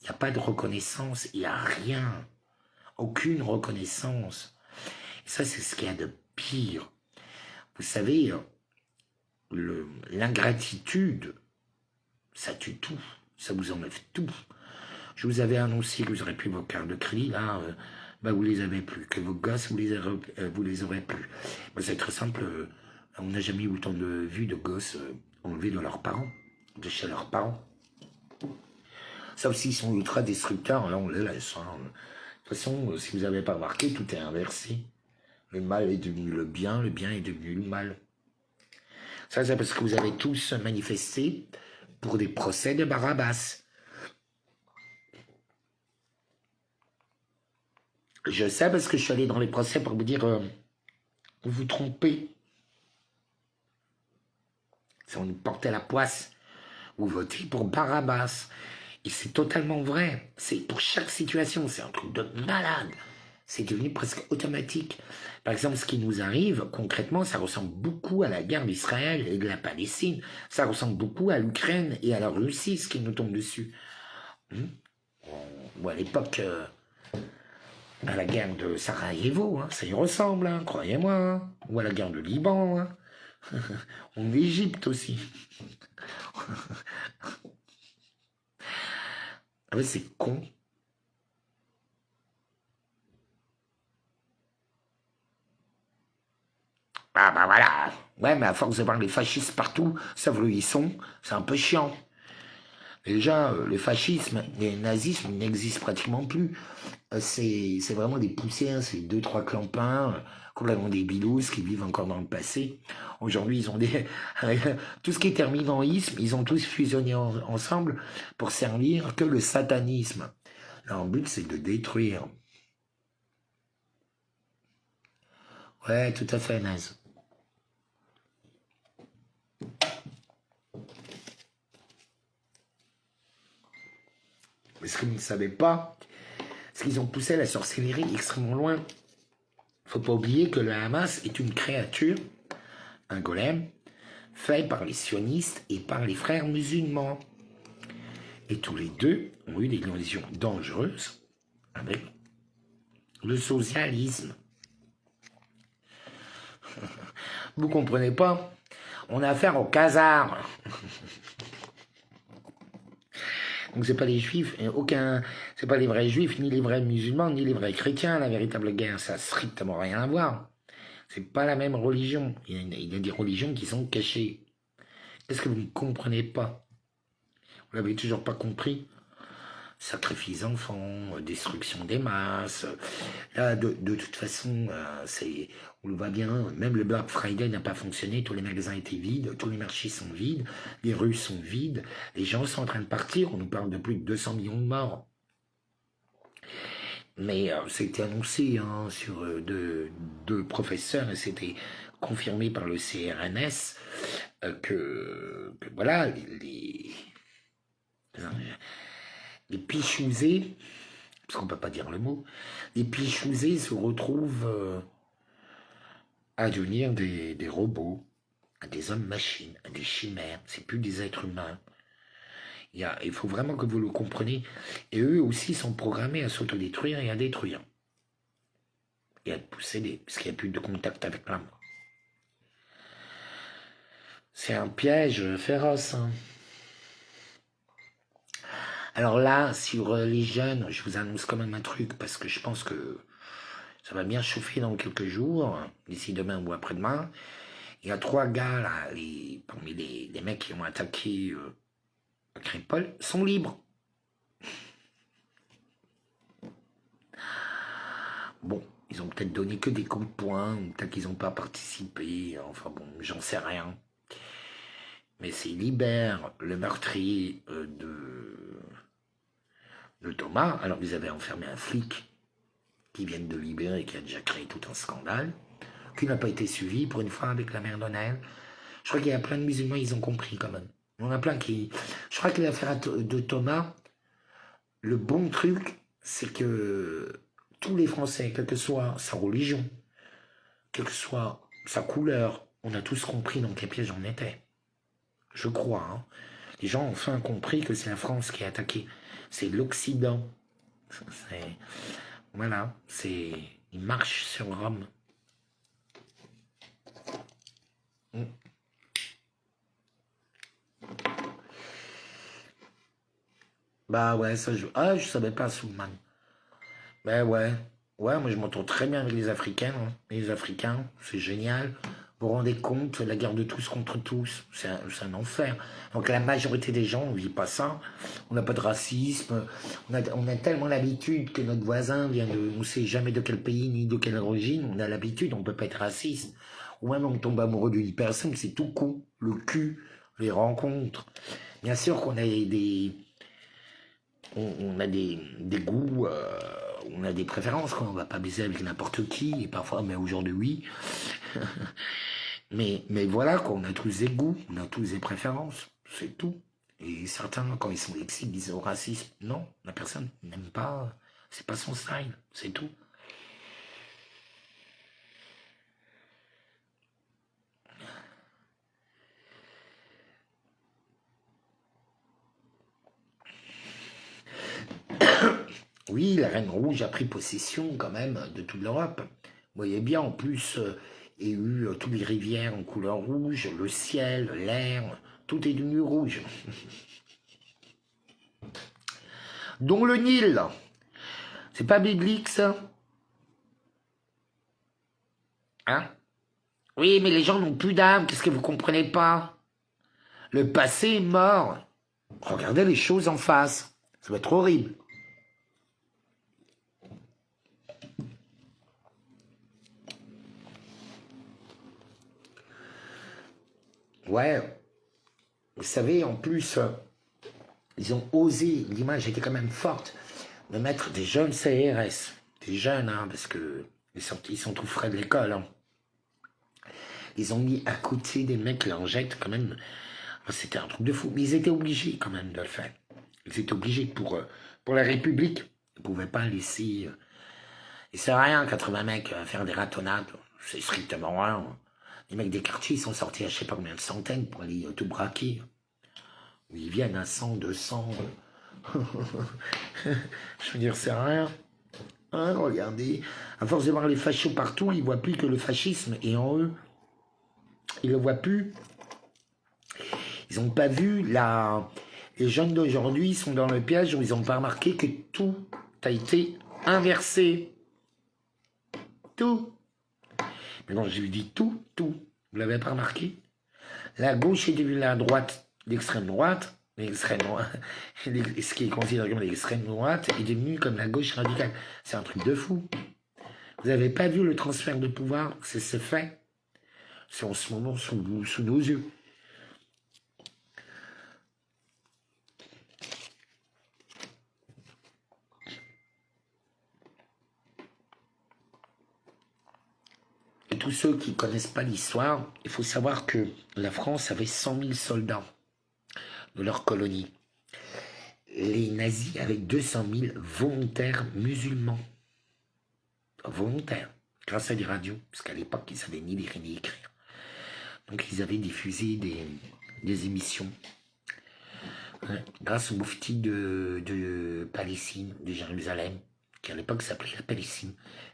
Il n'y a pas de reconnaissance, il n'y a rien. Aucune reconnaissance. Et ça, c'est ce qu'il y a de pire. Vous savez, l'ingratitude, ça tue tout. Ça vous enlève tout. Je vous avais annoncé que vous aurez plus vos cartes de crédit, là, vous les avez plus. Que vos gosses, vous les aurez plus. C'est très simple, on n'a jamais eu autant de vues de gosses enlevés de leurs parents, de chez leurs parents. Sauf s'ils sont ultra destructeurs, là on les laisse. Hein. De toute façon, si vous n'avez pas remarqué, tout est inversé. Le mal est devenu le bien est devenu le mal. Ça, c'est parce que vous avez tous manifesté pour des procès de Barabbas. Je sais parce que je suis allé dans les procès pour vous dire, vous vous trompez. Si on nous portait la poisse, vous votez pour Barabbas. Et c'est totalement vrai. C'est pour chaque situation, c'est un truc de malade. C'est devenu presque automatique. Par exemple, ce qui nous arrive, concrètement, ça ressemble beaucoup à la guerre d'Israël et de la Palestine. Ça ressemble beaucoup à l'Ukraine et à la Russie, ce qui nous tombe dessus. Ou à l'époque, à la guerre de Sarajevo, hein, ça y ressemble, hein, croyez-moi. Hein. Ou à la guerre de Liban. Hein. Ou d'Égypte aussi. Ah ouais, c'est con. Ah bah voilà. Ouais, mais à force de voir les fascistes partout, sauf où ils sont, c'est un peu chiant. Déjà, le fascisme et le nazisme n'existent pratiquement plus. C'est vraiment des poussières, c'est deux, trois clampins, complètement des bilous qui vivent encore dans le passé. Aujourd'hui, ils ont des... tout ce qui est terminé en isme, ils ont tous fusionné ensemble pour servir que le satanisme. Leur but, c'est de détruire. Ouais, tout à fait, naze. Mais ce que vous ne savez pas, c'est qu'ils ont poussé la sorcellerie extrêmement loin. Faut pas oublier que le Hamas est une créature, un golem, fait par les sionistes et par les frères musulmans. Et tous les deux ont eu des liaisons dangereuses avec le socialisme. Vous comprenez pas? On a affaire aux khazars. Donc c'est pas les juifs, c'est pas les vrais juifs, ni les vrais musulmans, ni les vrais chrétiens. La véritable guerre, ça n'a strictement rien à voir. C'est pas la même religion. Il y a des religions qui sont cachées. Est-ce que vous ne comprenez pas? Vous l'avez toujours pas compris? Sacrifice d'enfants, destruction des masses. Là, de toute façon, on le voit bien, même le Black Friday n'a pas fonctionné, tous les magasins étaient vides, tous les marchés sont vides, les rues sont vides, les gens sont en train de partir, on nous parle de plus de 200 millions de morts. Mais c'était annoncé hein, sur deux professeurs et c'était confirmé par le CRNS que voilà, les pichousés, parce qu'on ne peut pas dire le mot, les pichousés se retrouvent à devenir des robots, à des hommes-machines, à des chimères, c'est plus des êtres humains. Il faut vraiment que vous le compreniez. Et eux aussi sont programmés à s'autodétruire et à détruire. Et à posséder, parce qu'il n'y a plus de contact avec l'âme. C'est un piège féroce. Hein. Alors là, sur les jeunes, je vous annonce quand même un truc, parce que je pense que ça va bien chauffer dans quelques jours, d'ici demain ou après-demain. Il y a 3 gars, là, parmi les mecs qui ont attaqué Crépol, sont libres. Bon, ils ont peut-être donné que des coups de poing, ou peut-être qu'ils n'ont pas participé, enfin bon, j'en sais rien. Mais c'est Libère, le meurtrier de Thomas. Alors vous avez enfermé un flic qui vient de libérer et qui a déjà créé tout un scandale, qui n'a pas été suivi pour une fois avec la mère d'Onel. Je crois qu'il y a plein de musulmans, ils ont compris quand même. Il y en a plein qui... Je crois que l'affaire de Thomas, le bon truc, c'est que tous les Français, quelle que soit sa religion, quelle que soit sa couleur, on a tous compris dans quel piège on était. Je crois. Hein. Les gens ont enfin compris que c'est la France qui est attaquée. C'est l'Occident. Voilà. Il marche sur Rome. Bah ouais, ça je... Ah, je savais pas, Soulman. Ben ouais. Ouais, moi je m'entends très bien avec les Africains. Hein. Les Africains, c'est génial. Vous vous rendez compte, la guerre de tous contre tous, c'est un enfer. Donc la majorité des gens, on ne vit pas ça. On n'a pas de racisme. On a tellement l'habitude que notre voisin vient de... On ne sait jamais de quel pays ni de quelle origine. On a l'habitude, on ne peut pas être raciste. Ou même on tombe amoureux d'une personne, c'est tout con. Le cul, les rencontres. Bien sûr qu'on a on a des goûts, on a des préférences, quoi. On va pas baiser avec n'importe qui, et parfois, mais aujourd'hui, oui. mais voilà, quoi, on a tous des goûts, on a tous des préférences, c'est tout. Et certains, quand ils sont lexiques, disent au racisme. Non, la personne n'aime pas, c'est pas son style, c'est tout. Oui, la Reine Rouge a pris possession quand même de toute l'Europe. Vous voyez bien, en plus, il y a eu toutes les rivières en couleur rouge, le ciel, l'air, tout est devenu rouge. Dont le Nil. C'est pas biblique, ça? Hein? Oui, mais les gens n'ont plus d'âme, qu'est-ce que vous comprenez pas? Le passé est mort. Regardez les choses en face. Ça va être horrible. Ouais, vous savez, en plus, ils ont osé, l'image était quand même forte, de mettre des jeunes CRS. Des jeunes, hein, parce que ils sont tout frais de l'école. Hein. Ils ont mis à côté des mecs qui leur jettent quand même. C'était un truc de fou. Mais ils étaient obligés quand même de le faire. Ils étaient obligés pour la République. Ils ne pouvaient pas laisser... Il ne sert à rien, 80 mecs, à faire des ratonnades. C'est strictement rien. Les mecs des quartiers, ils sont sortis à je sais pas combien de centaines pour aller tout braquer. Ils viennent à 100, 200. Je veux dire, c'est rien. Hein, regardez. À force de voir les fachos partout, ils ne voient plus que le fascisme est en eux. Ils ne le voient plus. Ils n'ont pas vu Les jeunes d'aujourd'hui sont dans le piège où ils n'ont pas remarqué que tout a été inversé. Tout. Mais non, je lui dis tout. Vous l'avez pas remarqué? La gauche est devenue la droite, l'extrême droite, ce qui est considéré comme l'extrême droite est devenu comme la gauche radicale. C'est un truc de fou. Vous n'avez pas vu le transfert de pouvoir? C'est fait. C'est en ce moment sous nos yeux. Et tous ceux qui ne connaissent pas l'histoire, il faut savoir que la France avait 100 000 soldats de leur colonie. Les nazis avaient 200 000 volontaires musulmans. Volontaires, grâce à des radios, parce qu'à l'époque, ils ne savaient ni lire ni écrire. Donc, ils avaient diffusé des émissions. Grâce au moufti de Palestine, de Jérusalem, qui à l'époque s'appelait la Palestine,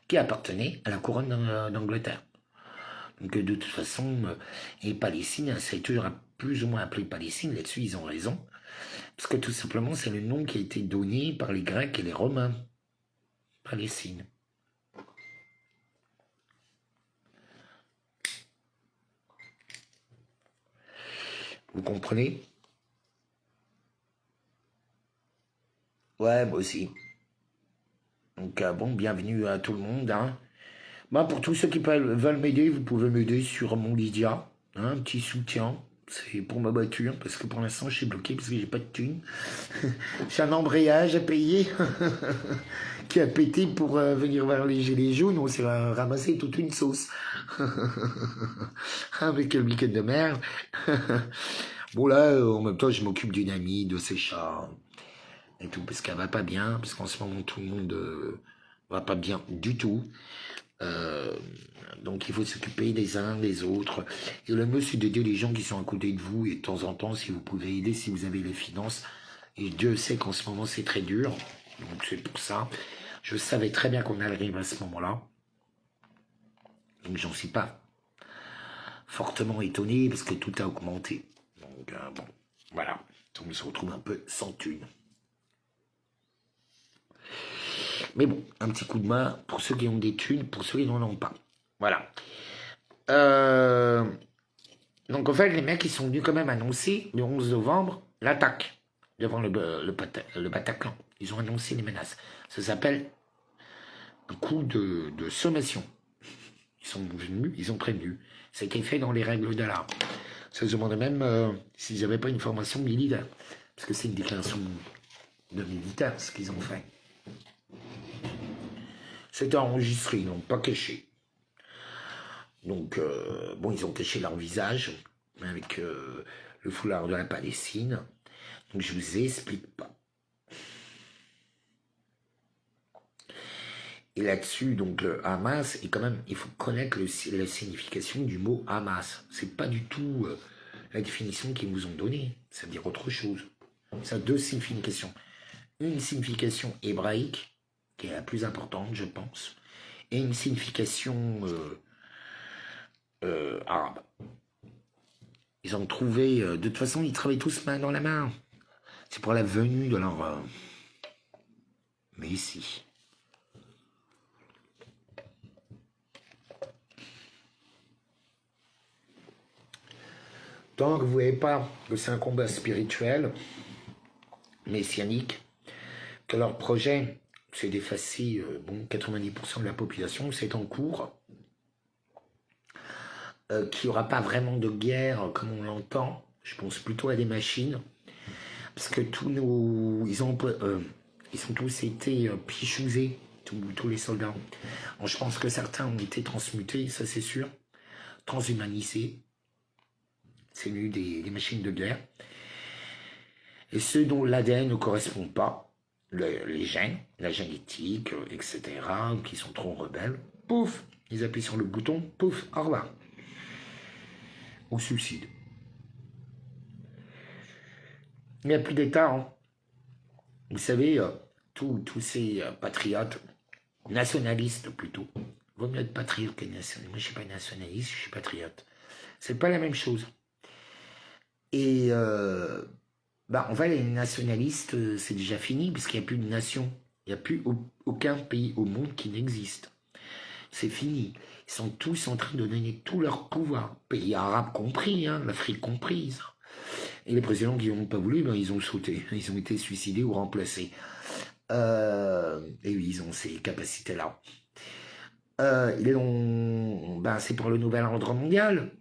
qui appartenait à la couronne d'Angleterre. Donc de toute façon, les Palestiniens, ça a toujours plus ou moins appelé Palestine, là-dessus ils ont raison, parce que tout simplement c'est le nom qui a été donné par les Grecs et les Romains. Palestine. Vous comprenez? Ouais, moi aussi. Donc bon, bienvenue à tout le monde. Hein. Bah, pour tous ceux qui veulent m'aider, vous pouvez m'aider sur mon Lydia. Hein, un petit soutien. C'est pour ma voiture, parce que pour l'instant, je suis bloqué parce que j'ai pas de thunes. J'ai un embrayage à payer qui a pété pour venir vers les gilets jaunes. On s'est ramassé toute une sauce. Avec le week-end de merde. Bon, là, en même temps, je m'occupe d'une amie, de ses chats et tout, parce qu'elle va pas bien, parce qu'en ce moment, tout le monde va pas bien du tout. Donc il faut s'occuper des uns des autres et le mieux c'est d'aider les gens qui sont à côté de vous et de temps en temps si vous pouvez aider, si vous avez les finances, et Dieu sait qu'en ce moment c'est très dur, donc c'est pour ça je savais très bien qu'on arrive à ce moment là, donc j'en suis pas fortement étonné parce que tout a augmenté, donc bon voilà, donc on se retrouve un peu sans thune. Mais bon, un petit coup de main pour ceux qui ont des thunes, pour ceux qui n'en ont pas. Voilà. Euh, donc en fait, les mecs, ils sont venus quand même annoncer le 11 novembre l'attaque devant le Bataclan. Ils ont annoncé les menaces. Ça s'appelle un coup de sommation. Ils sont venus, ils ont prévenu. Ça a été fait dans les règles de l'art. Ça se demandait même s'ils n'avaient pas une formation militaire. Parce que c'est une déclaration de militaire, ce qu'ils ont fait. C'était enregistré, donc pas caché. Donc, bon, ils ont caché leur visage avec le foulard de la Palestine. Donc, je vous explique pas. Et là-dessus, donc, le Hamas, et quand même, il faut connaître la signification du mot Hamas. C'est pas du tout la définition qu'ils nous ont donnée. Ça veut dire autre chose. Ça a deux significations. Une signification hébraïque, qui est la plus importante, je pense, et une signification arabe. Ils ont trouvé, de toute façon, ils travaillent tous main dans la main. C'est pour la venue de leur Messie. Tant que vous ne voyez pas que c'est un combat spirituel, messianique, que leur projet, c'est d'effacer 90% de la population, c'est en cours, qu'il n'y aura pas vraiment de guerre comme on l'entend, je pense plutôt à des machines, parce que ils ont tous été pichousés, tous les soldats. Alors, je pense que certains ont été transmutés, ça c'est sûr, transhumanisés. C'est devenu des machines de guerre. Et ceux dont l'ADN ne correspond pas, les gènes, la génétique, etc., qui sont trop rebelles, pouf, ils appuient sur le bouton, pouf, au revoir. Au suicide. Il n'y a plus d'État. Hein. Vous savez, tous ces patriotes, nationalistes plutôt, vaut mieux être patriote que nationaliste. Moi, je ne suis pas nationaliste, je suis patriote. C'est pas la même chose. Et en fait, les nationalistes, c'est déjà fini, puisqu'il n'y a plus de nation. Il n'y a plus aucun pays au monde qui n'existe. C'est fini. Ils sont tous en train de donner tout leur pouvoir. Pays arabes compris, hein, l'Afrique comprise. Et les présidents qui n'ont pas voulu, ils ont sauté. Ils ont été suicidés ou remplacés. Et oui, ils ont ces capacités-là. C'est pour le nouvel ordre mondial.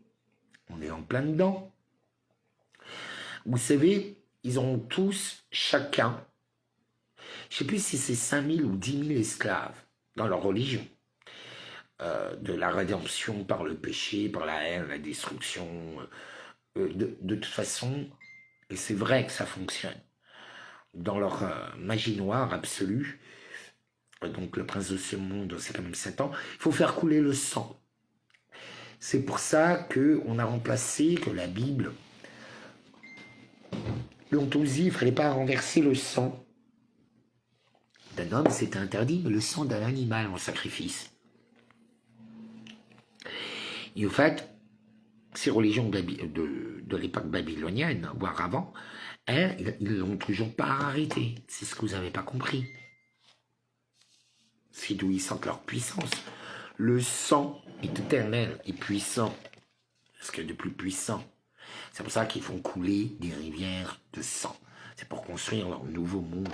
On est en plein dedans. Vous savez, ils ont tous, chacun, je ne sais plus si c'est 5000 ou 10 000 esclaves dans leur religion. De la rédemption par le péché, par la haine, la destruction. De toute façon, et c'est vrai que ça fonctionne, dans leur magie noire absolue, donc le prince de ce monde, c'est quand même Satan, il faut faire couler le sang. C'est pour ça qu'on a remplacé que la Bible, l'ontologie, il ne fallait pas renverser le sang d'un homme, c'était interdit, mais le sang d'un animal en sacrifice. Et au fait, ces religions de l'époque babylonienne, voire avant, ils l'ont toujours pas arrêté. C'est ce que vous n'avez pas compris. C'est d'où ils sentent leur puissance. Le sang est éternel et puissant. Ce qu'il y a de plus puissant. C'est pour ça qu'ils font couler des rivières de sang. C'est pour construire leur nouveau monde.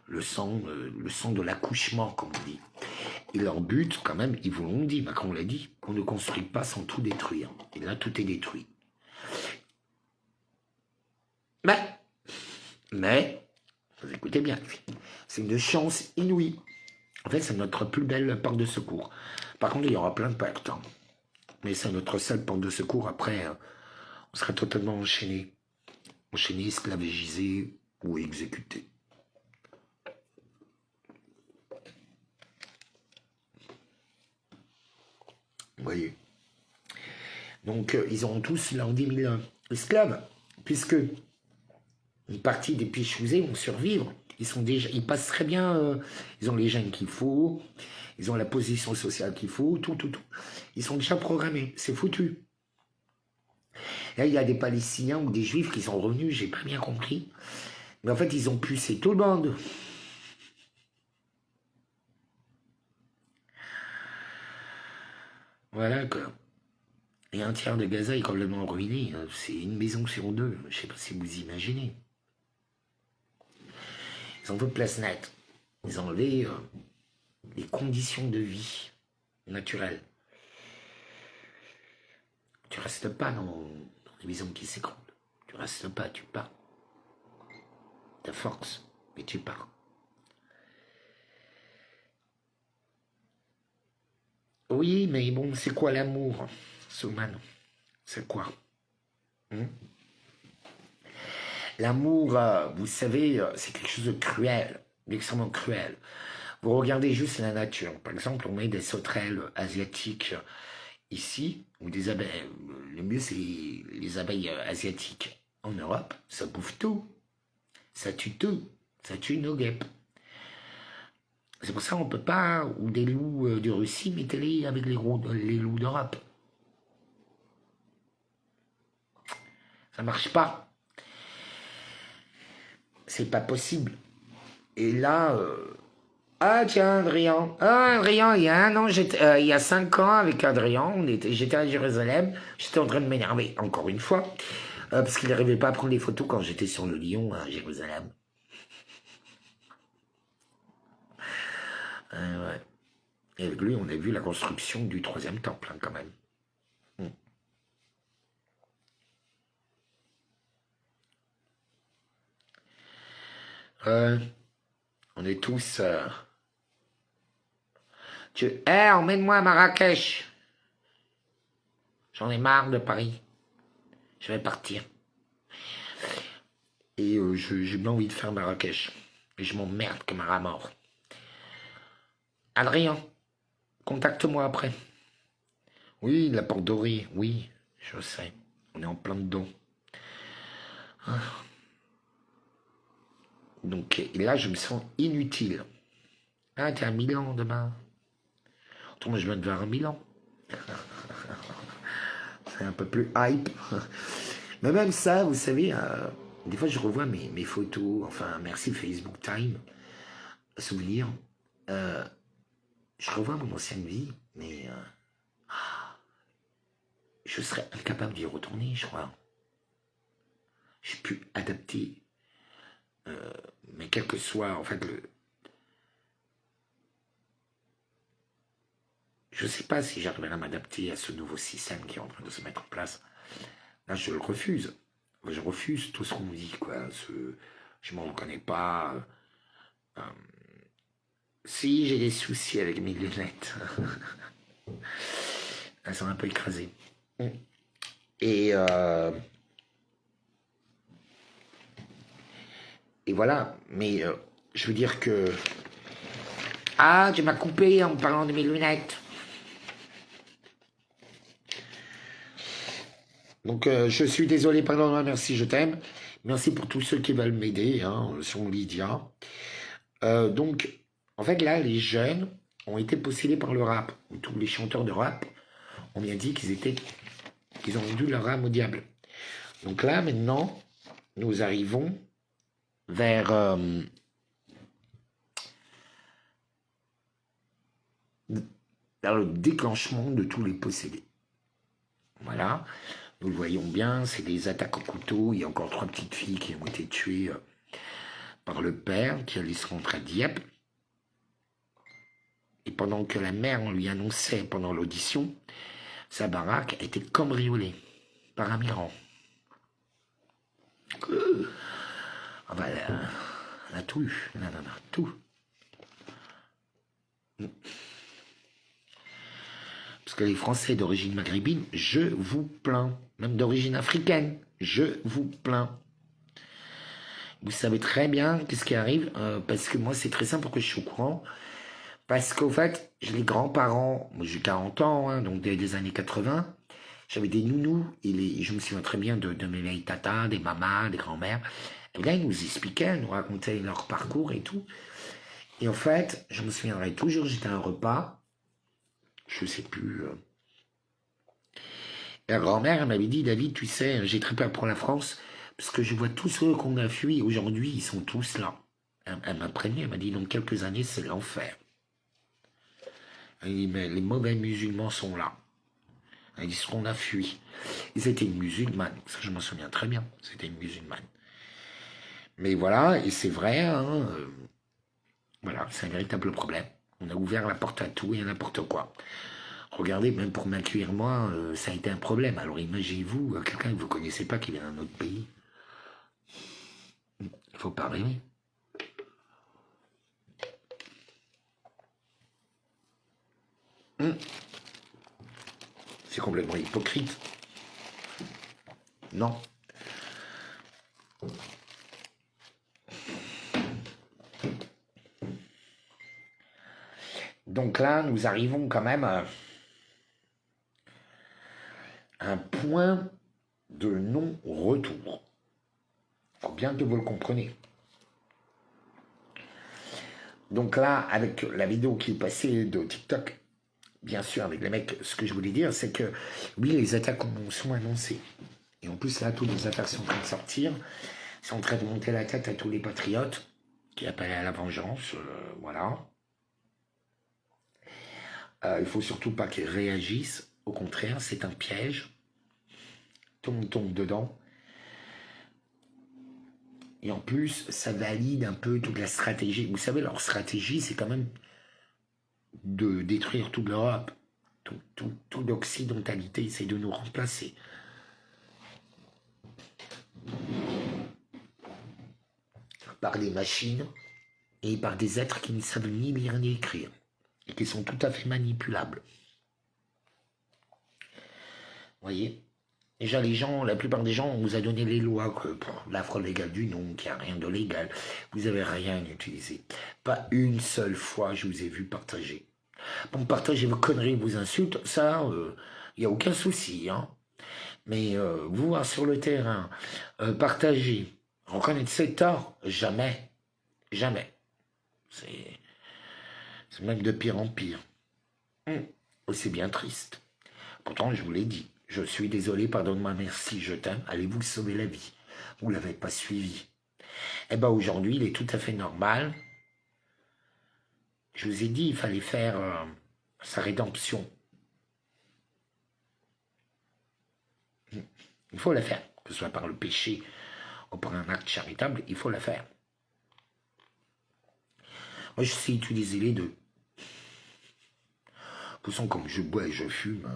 Le sang de l'accouchement, comme on dit. Et leur but, quand même, ils vous l'ont dit, Macron l'a dit, on ne construit pas sans tout détruire. Et là, tout est détruit. Mais, vous écoutez bien, c'est une chance inouïe. En fait, c'est notre plus belle porte de secours. Par contre, il y aura plein de pactes. Hein. Mais c'est notre seule porte de secours. Après, on sera totalement enchaîné, esclavagisé ou exécuté. Vous voyez. Donc, ils auront tous leurs 10 000 esclaves, puisque une partie des pichousés vont survivre. Ils passent très bien, ils ont les gènes qu'il faut, ils ont la position sociale qu'il faut, tout. Ils sont déjà programmés, c'est foutu. Là, il y a des Palestiniens ou des Juifs qui sont revenus, j'ai pas bien compris. Mais en fait, ils ont pucé tout le monde. Voilà, quoi. Et un tiers de Gaza est complètement ruiné. C'est une maison sur deux. Je ne sais pas si vous imaginez. Ils ont fait place nette. Ils ont enlevé les conditions de vie naturelles. Tu restes pas dans les maisons qui s'écroulent. Tu restes pas, tu pars. T'as force, mais tu pars. Oui, mais bon, c'est quoi l'amour, Souman? C'est quoi? L'amour, vous savez, c'est quelque chose de cruel, d'extrêmement cruel. Vous regardez juste la nature. Par exemple, on met des sauterelles asiatiques ici, ou des abeilles. Le mieux, c'est les abeilles asiatiques en Europe. Ça bouffe tout. Ça tue tout. Ça tue nos guêpes. C'est pour ça qu'on ne peut pas, ou des loups de Russie, mettez-les avec les loups d'Europe. Ça marche pas. C'est pas possible. Et là, ah tiens, Adrien. Ah, Adrien, il y a un an, il y a 5 ans avec Adrien, j'étais à Jérusalem, j'étais en train de m'énerver, encore une fois, parce qu'il n'arrivait pas à prendre des photos quand j'étais sur le Lion à Jérusalem. Ouais. Et avec lui, on a vu la construction du 3e temple, hein, quand même. On est tous... emmène-moi à Marrakech. J'en ai marre de Paris. Je vais partir. Et j'ai bien envie de faire Marrakech. Et je m'emmerde comme un rat mort. Adrien, contacte-moi après. Oui, la porte dorée, oui, je sais. On est en plein dedans. Donc et là, je me sens inutile. Ah, t'es à Milan demain. Autrement, je viens de voir à Milan. C'est un peu plus hype. Mais même ça, vous savez, des fois, je revois mes photos. Enfin, merci Facebook Time. Souvenir. Je revois mon ancienne vie, mais je serais incapable d'y retourner, je crois. Je suis plus adapté. Mais quel que soit, en fait, je ne sais pas si j'arriverai à m'adapter à ce nouveau système qui est en train de se mettre en place. Là, je le refuse. Je refuse tout ce qu'on me dit, quoi. Je ne m'en reconnais pas. Si, j'ai des soucis avec mes lunettes. Elles sont un peu écrasées. Et voilà. Mais je veux dire que... Ah, tu m'as coupé en parlant de mes lunettes. Donc, je suis désolé, pardon, merci, je t'aime. Merci pour tous ceux qui veulent m'aider, hein, sur Lydia. Donc, en fait, là, les jeunes ont été possédés par le rap. Tous les chanteurs de rap ont bien dit qu'ils ont vendu leur âme au diable. Donc là, maintenant, nous arrivons vers le déclenchement de tous les possédés. Voilà. Nous le voyons bien, c'est des attaques au couteau. Il y a encore 3 petites filles qui ont été tuées par le père, qui allait se rentrer à Dieppe. Et pendant que la mère lui annonçait pendant l'audition, sa baraque a été cambriolée par un migrant. Ah bah, elle a tout eu. Non, tout. Parce que les Français d'origine maghrébine, je vous plains. Même d'origine africaine, je vous plains. Vous savez très bien qu'est-ce qui arrive, parce que moi, c'est très simple pour que je suis au courant. Parce qu'au fait, les grands-parents, moi j'ai 40 ans, hein, donc des années 80, j'avais des nounous, et je me souviens très bien de mes vieilles tatas, des mamas, des grands-mères. Et là, ils nous expliquaient, ils nous racontaient leur parcours et tout. Et en fait, je me souviendrai toujours, j'étais à un repas, je sais plus. Et la grand-mère, elle m'avait dit, David, tu sais, j'ai très peur pour la France, parce que je vois tous ceux qu'on a fui, aujourd'hui, ils sont tous là. Elle m'a prévenu, elle m'a dit, dans quelques années, c'est l'enfer. Elle dit, mais les mauvais musulmans sont là. Ils disent qu'on a fui. Et c'était une musulmane. Ça, je m'en souviens très bien. C'était une musulmane. Mais voilà, et c'est vrai, hein, voilà, c'est un véritable problème. On a ouvert la porte à tout et à n'importe quoi. Regardez, même pour m'accueillir moi, ça a été un problème. Alors imaginez-vous, quelqu'un que vous ne connaissez pas qui vient d'un autre pays. Il ne faut pas rêver. C'est complètement hypocrite. Non. Donc là, nous arrivons quand même à un point de non-retour. Il faut bien que vous le compreniez. Donc là, avec la vidéo qui est passée de TikTok, bien sûr, avec les mecs, ce que je voulais dire, c'est que, oui, les attaques sont annoncées. Et en plus, là, toutes les attaques sont en train de sortir. C'est en train de monter la tête à tous les patriotes qui appellent à la vengeance. Voilà. Il ne faut surtout pas qu'ils réagissent. Au contraire, c'est un piège. Tout le monde tombe dedans. Et en plus, ça valide un peu toute la stratégie. Vous savez, leur stratégie, c'est quand même de détruire toute l'Europe. Toute l'occidentalité, c'est de nous remplacer. Par des machines et par des êtres qui ne savent ni lire ni écrire. Et qui sont tout à fait manipulables. Vous voyez ? Déjà, les gens, la plupart des gens, on vous a donné les lois, que pour la fraude légale du nom, qu'il n'y a rien de légal. Vous n'avez rien utilisé. Pas une seule fois, je vous ai vu partager. Bon, partagez vos conneries, vos insultes, ça, il n'y a aucun souci. Hein. Mais vous voir sur le terrain, partager, reconnaître ses torts, jamais. Jamais. C'est même de pire en pire. C'est bien triste. Pourtant, je vous l'ai dit. Je suis désolé, pardonne-moi, merci, je t'aime. Allez-vous sauver la vie. Vous ne l'avez pas suivi. Eh bien, aujourd'hui, il est tout à fait normal. Je vous ai dit, il fallait faire sa rédemption. Il faut la faire. Que ce soit par le péché ou par un acte charitable, il faut la faire. Moi, je sais utiliser les deux. De toute façon, comme je bois et je fume...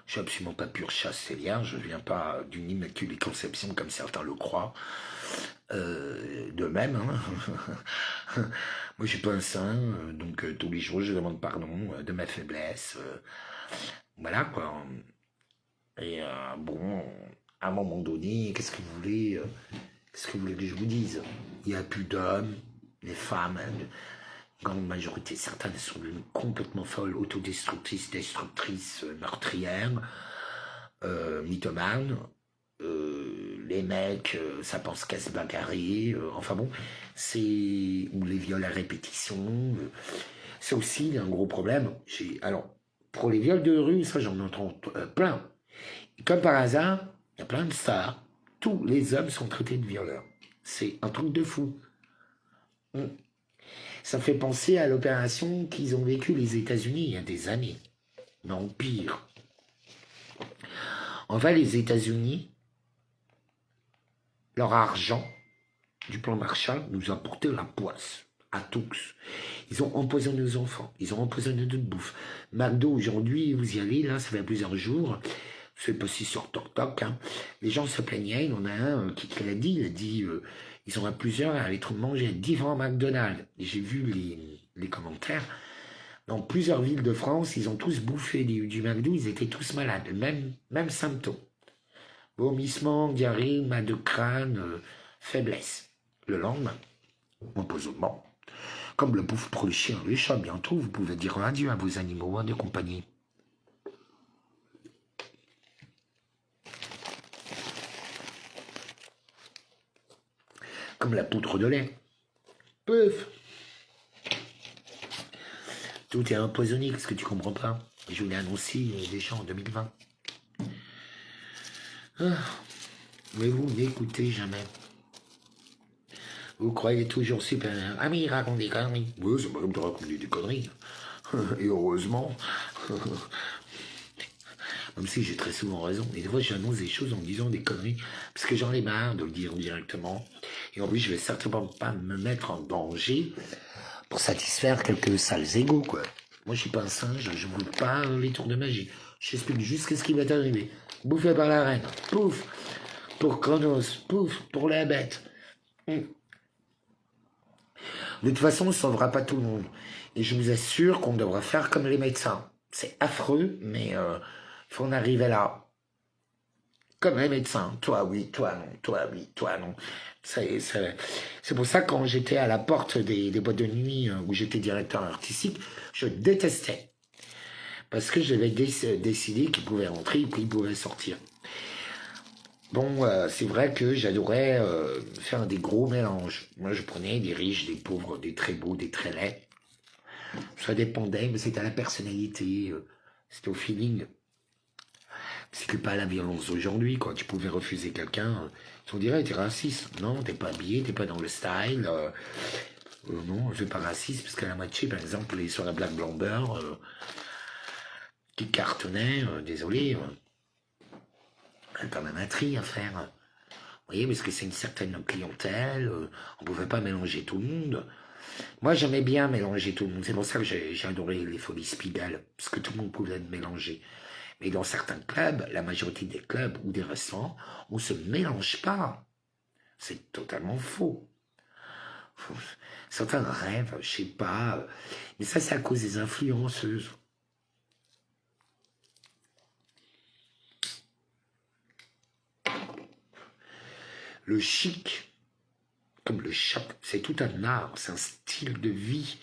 Je suis absolument pas pure chasse, c'est bien. Je ne viens pas d'une immaculée conception comme certains le croient. De même, hein. Moi je suis pas un saint, donc tous les jours je demande pardon de ma faiblesse. Voilà quoi. Et bon, à un moment donné, qu'est-ce que vous voulez que je vous dise? Il n'y a plus d'hommes, les femmes, grande majorité, certaines sont complètement folles, autodestructrices, destructrices, meurtrières, mythomanes. Les mecs, ça pense qu'à se bagarrer. Enfin bon, c'est... Ou les viols à répétition. C'est aussi un gros problème. Alors, pour les viols de rue, ça j'en entends plein. Et comme par hasard, il y a plein de stars. Tous les hommes sont traités de violeurs. C'est un truc de fou. Ça fait penser à l'opération qu'ils ont vécue les États-Unis il y a des années. Non, pire. En fait, les États-Unis, leur argent du plan Marshall nous a porté la poisse à tous. Ils ont empoisonné nos enfants, ils ont empoisonné notre bouffe. McDo, aujourd'hui, vous y allez, là, ça fait plusieurs jours. C'est passé sur TikTok. Hein. Les gens se plaignaient, il y en a un qui l'a dit, il a dit... ils sont à plusieurs à aller manger à différents McDonald's. Et j'ai vu les commentaires. Dans plusieurs villes de France, ils ont tous bouffé du McDo, ils étaient tous malades, même symptômes. Vomissement, diarrhée, mal de crâne, faiblesse. Le lendemain, empoisonnement. Comme le bouffe pour les chiens et les chats, bientôt, vous pouvez dire adieu à vos animaux de compagnie. Comme la poudre de lait. Peuf. Tout est empoisonné, qu'est-ce que tu comprends pas? Je vous l'ai annoncé déjà en 2020. Mais vous n'écoutez jamais. Vous croyez toujours super. Ah mais il raconte des conneries. Oui, c'est pas comme de raconter des conneries. Et heureusement. Moi Même si j'ai très souvent raison. Et des fois, j'annonce des choses en disant des conneries, parce que j'en ai marre de le dire directement. Et en plus, je vais certainement pas me mettre en danger pour satisfaire quelques sales égos, quoi. Moi, je suis pas un singe, je vous pas les tours de magie. Je t'explique juste qu'est-ce qui va t'arriver. Bouffé par la reine, pouf, pour Chronos, pouf, pour la bête. De toute façon, on ne sauvera pas tout le monde. Et je vous assure qu'on devra faire comme les médecins. C'est affreux, mais il faut en arriver là. Comme les médecins. Toi oui, toi non, toi oui, toi non. C'est pour ça que quand j'étais à la porte des boîtes de nuit où j'étais directeur artistique, je détestais. Parce que j'avais décidé qu'ils pouvaient rentrer et puis ils pouvaient sortir. Bon, c'est vrai que j'adorais faire des gros mélanges. Moi, je prenais des riches, des pauvres, des très beaux, des très laids. Ça dépendait, mais c'était à la personnalité, c'était au feeling. C'était pas la violence d'aujourd'hui, quoi. Tu pouvais refuser quelqu'un, on dirait t'es raciste. Non, t'es pas habillé, t'es pas dans le style. Non, je suis pas raciste, parce qu'à la moitié, par exemple, les sur la Black Blamber, qui cartonnait, désolé, il y a quand même un tri à faire. Vous voyez, parce que c'est une certaine clientèle, on pouvait pas mélanger tout le monde. Moi, j'aimais bien mélanger tout le monde. C'est pour ça que j'ai adoré les Folies Spiegel, parce que tout le monde pouvait être mélangé. Mais dans certains clubs, la majorité des clubs ou des restaurants, on ne se mélange pas. C'est totalement faux. Certains rêvent, je sais pas. Mais ça, c'est à cause des influenceuses. Le chic, comme le choc, c'est tout un art, c'est un style de vie.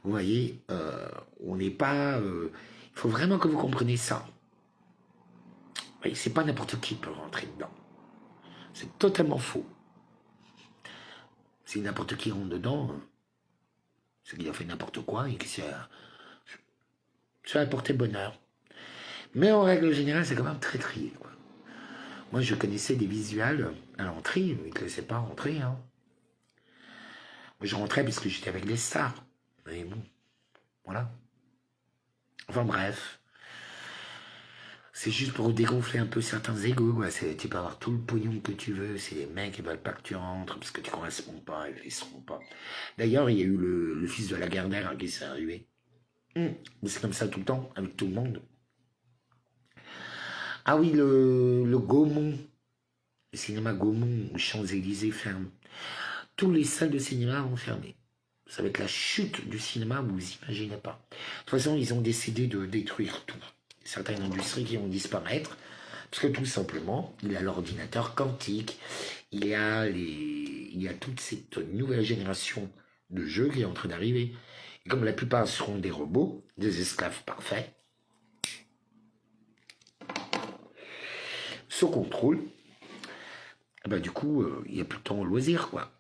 Vous voyez, on n'est pas... Il faut vraiment que vous compreniez ça. Oui, c'est pas n'importe qui peut rentrer dedans. C'est totalement faux. Si n'importe qui rentre dedans, c'est qu'il a fait n'importe quoi et que ça a apporté bonheur. Mais en règle générale, c'est quand même très trié, quoi. Moi, je connaissais des visuels à l'entrée, ils ne te laissaient pas rentrer. Hein. Moi, je rentrais parce que j'étais avec les stars. Mais bon, voilà. Enfin bref. C'est juste pour dégonfler un peu certains égos, quoi. Tu peux avoir tout le pognon que tu veux, c'est les mecs qui veulent pas que tu rentres parce que tu corresponds pas, ils ne laisseront pas. D'ailleurs, il y a eu le fils de Lagardère qui s'est arrivé. C'est comme ça tout le temps, avec tout le monde. Ah oui, le Gaumont, le cinéma Gaumont aux Champs-Élysées ferme. Tous les salles de cinéma ont fermé. Ça va être la chute du cinéma, vous imaginez pas. De toute façon, ils ont décidé de détruire tout. Certaines industries qui vont disparaître, parce que tout simplement, il y a l'ordinateur quantique, il y a toute cette nouvelle génération de jeux qui est en train d'arriver. Et comme la plupart seront des robots, des esclaves parfaits, sous contrôle, du coup, il n'y a plus de temps au loisir, quoi.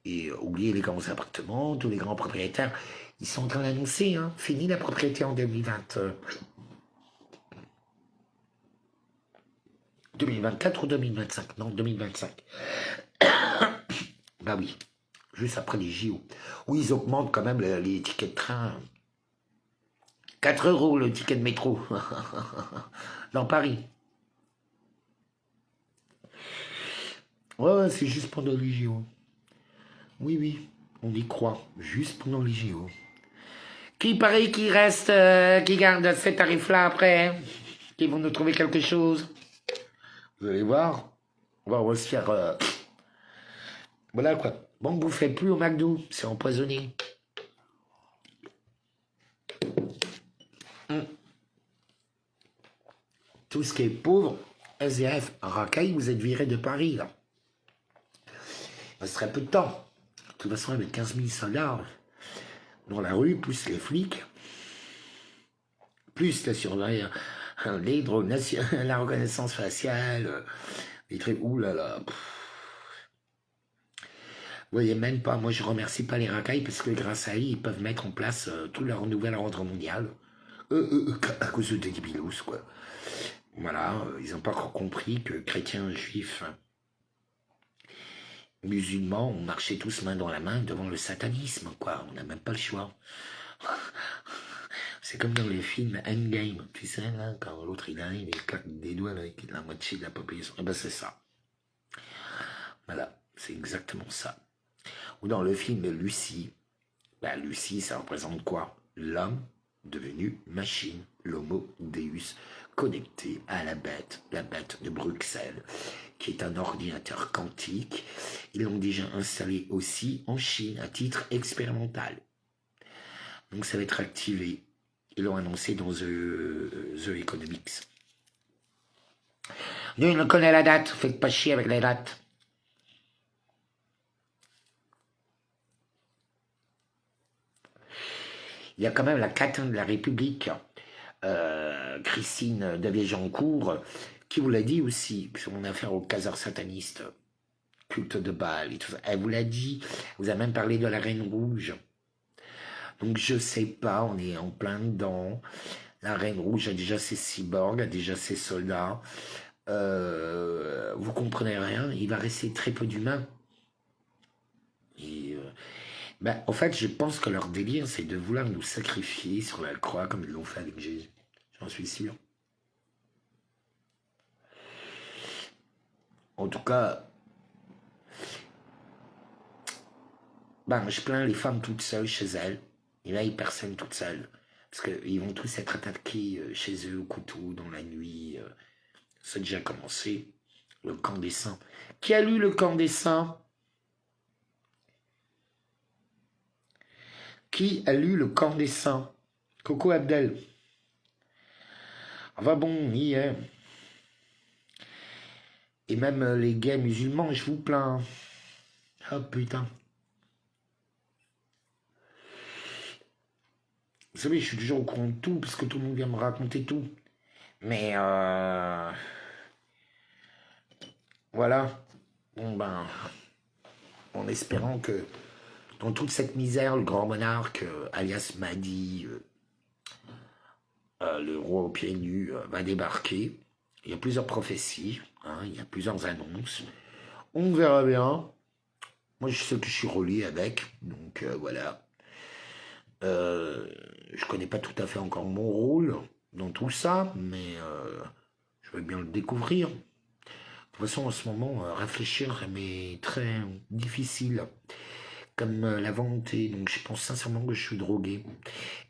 Et oubliez les grands appartements, tous les grands propriétaires, ils sont en train d'annoncer, hein, fini la propriété en 2020. 2024 ou 2025? Non, 2025. Bah oui, juste après les JO. Oui, ils augmentent quand même les tickets de train. 4 € le ticket de métro. Dans Paris. Ouais, c'est juste pendant les JO. Oui, on y croit. Juste pendant les JO. Qui paraît qui reste, qui garde ces tarifs-là après, hein, qui vont nous trouver quelque chose. Vous allez voir, on va se faire... Voilà quoi. Bon, vous ne faites plus au McDo, c'est empoisonné. Tout ce qui est pauvre, SDF, racaille, vous êtes viré de Paris, là. Il resterait peu de temps. De toute façon, avec 15 000 soldats dans la rue, plus les flics, plus la surveillance, les drones, la reconnaissance faciale, les trucs, oulala. Vous voyez même pas, moi je remercie pas les racailles parce que grâce à eux, ils peuvent mettre en place tout leur nouvel ordre mondial. À cause de débilos, quoi. Voilà, ils n'ont pas encore compris que chrétiens, juifs, musulmans ont marché tous main dans la main devant le satanisme, quoi. On n'a même pas le choix. C'est comme dans les films Endgame, tu sais, là, quand l'autre il arrive, il claque des doigts là, avec la moitié de la population. Et ben c'est ça. Voilà, c'est exactement ça. Ou dans le film Lucie, ben, Lucie, ça représente quoi? L'homme devenu machine, l'homo deus, connecté à la bête de Bruxelles, qui est un ordinateur quantique. Ils l'ont déjà installé aussi en Chine à titre expérimental. Donc ça va être activé. Ils l'ont annoncé dans The Economics. Nous, on connaît la date, faites pas chier avec les dates. Il y a quand même la catin de la République, Christine Davier-Jancourt, qui vous l'a dit aussi, sur mon affaire au caseur sataniste, culte de Baal et tout ça. Elle vous l'a dit, vous avez même parlé de la Reine Rouge. Donc je sais pas, on est en plein dedans. La Reine Rouge a déjà ses cyborgs, a déjà ses soldats. Vous comprenez rien, il va rester très peu d'humains. Et ben, en fait, je pense que leur délire, c'est de vouloir nous sacrifier sur la croix comme ils l'ont fait avec Jésus. J'en suis sûr. En tout cas, ben, je plains les femmes toutes seules chez elles. Et là, ils personne toutes seules. Parce qu'ils vont tous être attaqués chez eux au couteau dans la nuit. Ça a déjà commencé. Le camp des saints. Qui a lu le camp des saints? Qui a lu le camp des saints? Coco Abdel. Enfin bon, hier. Et même les gays musulmans, je vous plains. Oh putain. Vous savez, je suis toujours au courant de tout, parce que tout le monde vient me raconter tout. Mais voilà. Bon ben, en espérant que dans toute cette misère, le grand monarque, alias Mahdi, le roi aux pieds nus, va débarquer. Il y a plusieurs prophéties, hein, il y a plusieurs annonces. On verra bien. Moi, je sais que je suis relié avec, donc voilà. Je connais pas tout à fait encore mon rôle dans tout ça, mais je vais bien le découvrir. De toute façon, en ce moment, réfléchir m'est très difficile, comme la volonté. Donc, je pense sincèrement que je suis drogué.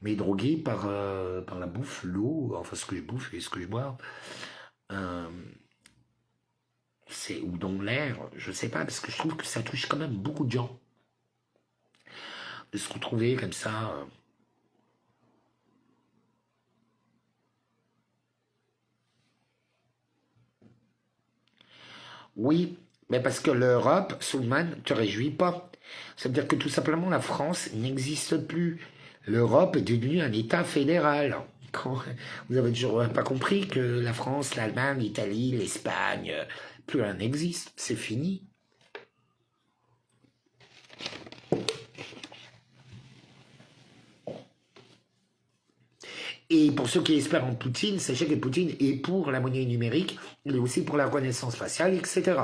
Mais drogué par la bouffe, l'eau, enfin ce que je bouffe et ce que je bois. Euh, ou dans l'air, je sais pas, parce que je trouve que ça touche quand même beaucoup de gens. De se retrouver comme ça. Oui, mais parce que l'Europe, Soulman, te réjouit pas. Ça veut dire que tout simplement la France n'existe plus. L'Europe est devenue un État fédéral. Vous avez toujours pas compris que la France, l'Allemagne, l'Italie, l'Espagne, plus rien n'existe. C'est fini. Et pour ceux qui espèrent en Poutine, sachez que Poutine est pour la monnaie numérique, il est aussi pour la reconnaissance faciale, etc.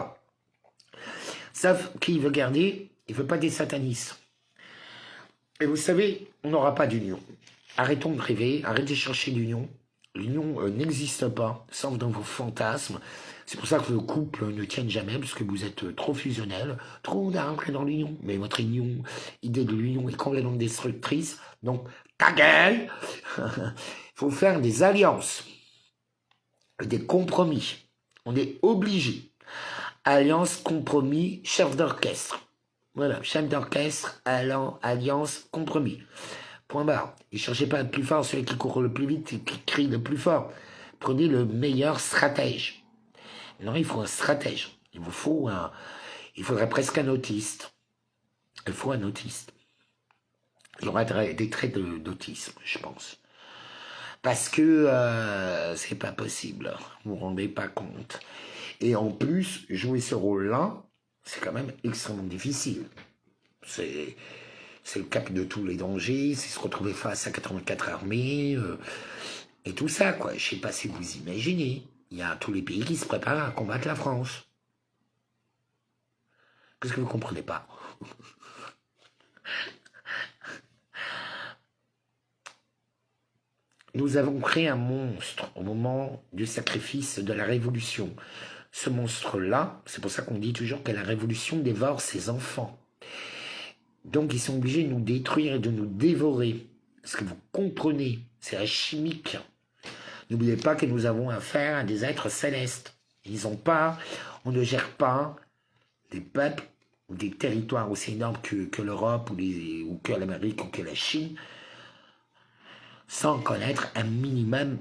Sauf qu'il veut garder, il veut pas des satanistes. Et vous savez, on n'aura pas d'union. Arrêtons de rêver, arrêtez de chercher l'union. L'union n'existe pas, sauf dans vos fantasmes. C'est pour ça que vos couples ne tiennent jamais, parce que vous êtes trop fusionnels, trop d'ancrés dans l'union. Mais votre union, idée de l'union est complètement destructrice. Donc, ta gueule. Il faut faire des alliances, des compromis. On est obligé. Alliance, compromis, chef d'orchestre. Voilà, chef d'orchestre, alliance, compromis. Point barre. Ne cherchez pas le plus fort, celui qui court le plus vite et qui crie le plus fort. Prenez le meilleur stratège. Non, il faut un stratège. Il faudrait presque un autiste. Il faut un autiste. Il y aura des traits d'autisme, je pense. Parce que c'est pas possible. Vous vous rendez pas compte. Et en plus, jouer ce rôle-là, c'est quand même extrêmement difficile. C'est le cap de tous les dangers, c'est se retrouver face à 84 armées, et tout ça, quoi. Je sais pas si vous imaginez. Il y a tous les pays qui se préparent à combattre la France. Qu'est-ce que vous comprenez pas? nous avons créé un monstre au moment du sacrifice de la révolution. Ce monstre-là, c'est pour ça qu'on dit toujours que la révolution dévore ses enfants. Donc ils sont obligés de nous détruire et de nous dévorer. Est-ce que vous comprenez? C'est la chimique. N'oubliez pas que nous avons affaire à des êtres célestes. On ne gère pas des peuples ou des territoires aussi énormes que l'Europe ou que l'Amérique ou que la Chine sans connaître un minimum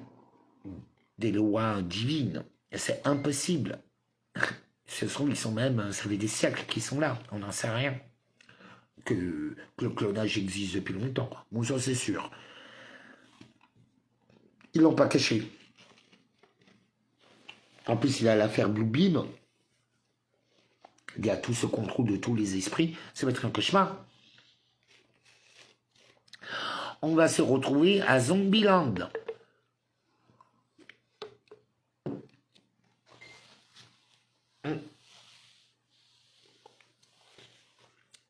des lois divines. C'est impossible. Ça fait des siècles qu'ils sont là, on n'en sait rien. Que le clonage existe depuis longtemps. Bon, ça c'est sûr. Ils l'ont pas caché. En plus, il y a l'affaire Bluebeam. Il y a tout ce contrôle de tous les esprits. Ça va être un cauchemar. On va se retrouver à Zombieland.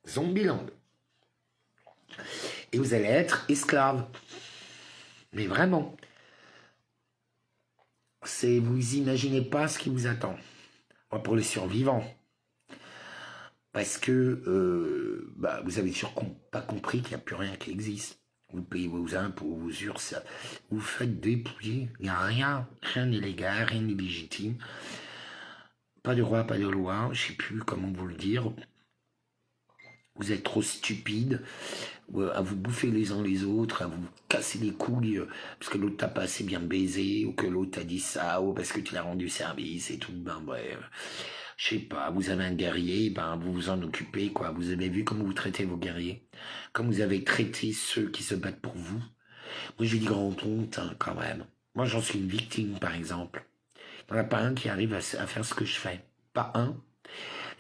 Zombieland. Et vous allez être esclave. Mais vraiment. Vous imaginez pas ce qui vous attend. Pour les survivants. Parce que vous avez sûrement pas compris qu'il n'y a plus rien qui existe. Vous payez vos impôts, vos URSSAF, vous faites dépouiller. Il n'y a rien n'est légal, rien n'est légitime. Pas de roi, pas de loi, je ne sais plus comment vous le dire. Vous êtes trop stupides à vous bouffer les uns les autres, à vous casser les couilles parce que l'autre t'a pas assez bien baisé, ou que l'autre t'a dit ça, ou parce que tu l'as rendu service et tout. Bref, je sais pas, vous avez un guerrier, vous vous en occupez, quoi. Vous avez vu comment vous traitez vos guerriers, comme vous avez traité ceux qui se battent pour vous. Moi, je dis grand honte, quand même. Moi, j'en suis une victime, par exemple. Il n'y en a pas un qui arrive à faire ce que je fais. Pas un.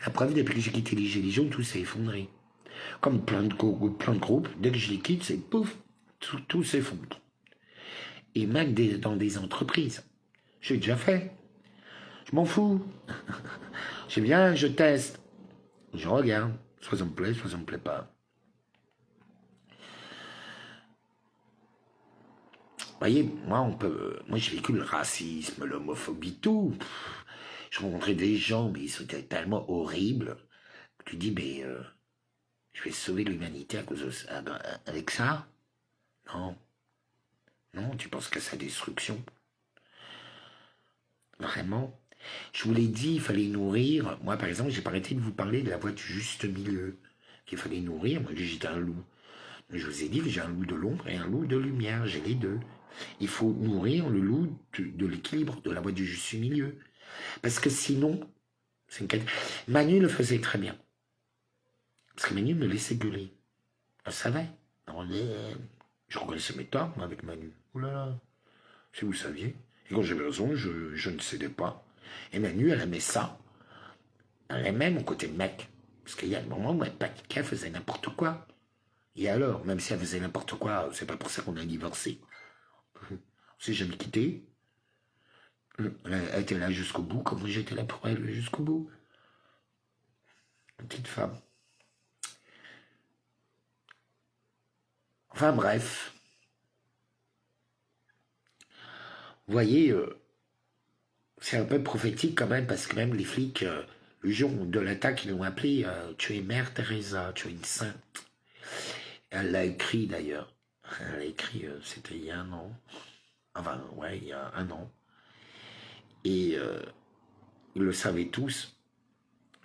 La preuve, depuis que j'ai quitté les Gilets jaunes, tout s'est effondré. Comme plein de groupes, dès que je les quitte, c'est pouf, tout s'effondre. Et même dans des entreprises. J'ai déjà fait. Je m'en fous. Je viens, je teste. Je regarde. Soit ça me plaît, soit ça me plaît pas. Vous voyez, moi j'ai vécu le racisme, l'homophobie, tout. Je rencontrais des gens, mais ils étaient tellement horribles. Tu dis, mais je vais sauver l'humanité avec ça? Non. Non, tu penses qu'à sa destruction? Vraiment? Je vous l'ai dit, il fallait nourrir. Moi, par exemple, j'ai pas arrêté de vous parler de la voie du juste milieu. Qu'il fallait nourrir. Moi, j'étais un loup. Mais je vous ai dit que j'ai un loup de l'ombre et un loup de lumière. J'ai les deux. Il faut nourrir le loup de l'équilibre, de la voie du juste milieu. Parce que sinon, Manu le faisait très bien. Parce que Manu me laissait gueuler. Je savais. Je reconnaissais mes torts, moi, avec Manu. Ouh là là. Si vous saviez. Et quand j'avais raison, je ne cédais pas. Et Manu, elle aimait ça. Elle aimait mon côté mec. Parce qu'il y a un moment où elle faisait n'importe quoi. Et alors, même si elle faisait n'importe quoi, c'est pas pour ça qu'on a divorcé. On s'est jamais quitté. Elle était là jusqu'au bout, comme moi j'étais là pour elle jusqu'au bout. Une petite femme. Enfin bref. Vous voyez, c'est un peu prophétique quand même, parce que même les flics, le jour de l'attaque, ils l'ont appelé tu es Mère Teresa, tu es une sainte. Elle l'a écrit d'ailleurs. Elle l'a écrit, c'était il y a un an. Enfin, ouais, il y a un an. Et ils le savaient tous.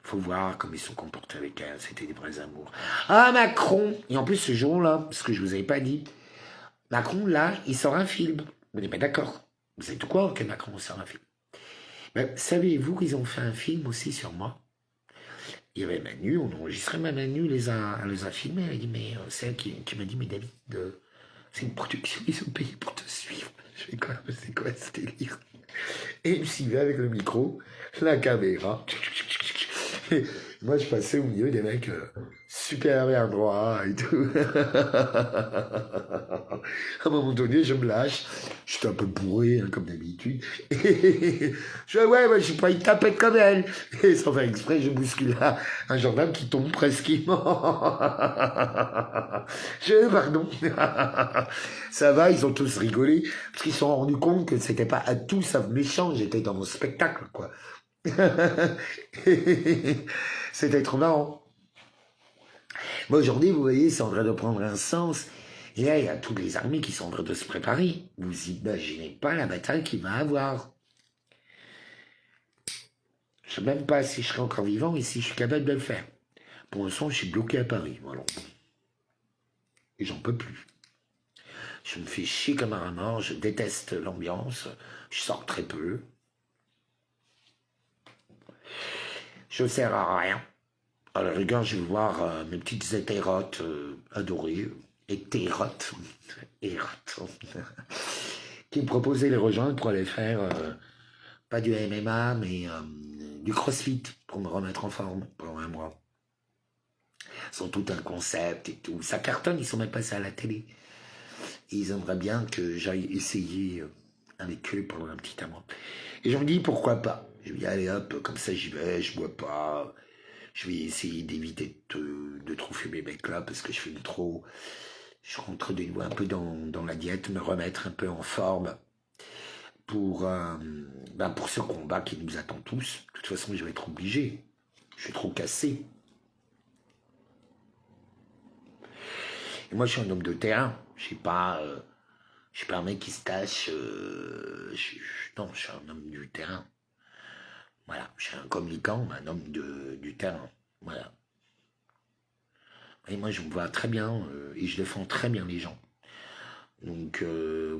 Faut voir comment ils se sont comportés avec elle. C'était des vrais amours. Ah, Macron! Et en plus, ce jour-là, parce que je vous avais pas dit, Macron, là, il sort un film. Vous n'êtes pas d'accord? Vous savez tout quoi que Macron sort un film? Ben, savez-vous qu'ils ont fait un film aussi sur moi? Il y avait Manu, on enregistrait, ma Manu elle les a filmés. Elle a dit, mais c'est elle qui m'a dit, mais David, c'est une production, ils ont payé pour te suivre. Je fais quoi? C'est quoi ce délire? Et il me suivait avec le micro, la caméra. Et moi, je passais au milieu des mecs super bien droit et tout. À un moment donné, je me lâche. J'étais un peu bourré, hein, comme d'habitude. Et je dis, ouais, je suis pas une tapette comme elle. Et sans faire exprès, je bouscule un gendarme qui tombe presque mort. Pardon. Ça va, ils ont tous rigolé. Parce qu'ils se sont rendus compte que c'était pas à tout ça méchant. J'étais dans mon spectacle, quoi. C'était trop marrant. Moi, aujourd'hui, vous voyez, c'est en train de prendre un sens. Et là, il y a toutes les armées qui sont en train de se préparer. Vous imaginez pas la bataille qu'il va avoir. Je sais même pas si je serai encore vivant et si je suis capable de le faire. Pour l'instant, je suis bloqué à Paris, voilà. Et j'en peux plus. Je me fais chier comme un mort, je déteste l'ambiance, je sors très peu. Je sers à rien. À la rigueur, je vais voir mes petites hétérotes adorées, hétérotes, qui me proposaient les rejoindre pour aller faire, pas du MMA, mais du crossfit, pour me remettre en forme pendant un mois. Ils ont tout un concept et tout. Ça cartonne, ils sont même passés à la télé. Et ils aimeraient bien que j'aille essayer avec eux pendant un petit mois. Et je me dis, pourquoi pas? Je vais y aller hop, comme ça j'y vais, je bois pas. Je vais essayer d'éviter de trop fumer mes clopes parce que je fume trop. Je rentre de nouveau un peu dans la diète, me remettre un peu en forme pour ce combat qui nous attend tous. De toute façon, je vais être obligé. Je suis trop cassé. Et moi, je suis un homme de terrain. Je suis pas un mec qui se cache. Non, je suis un homme du terrain. Voilà, je suis un communicant, mais un homme du terrain. Voilà. Et moi, je me vois très bien et je défends très bien les gens. Donc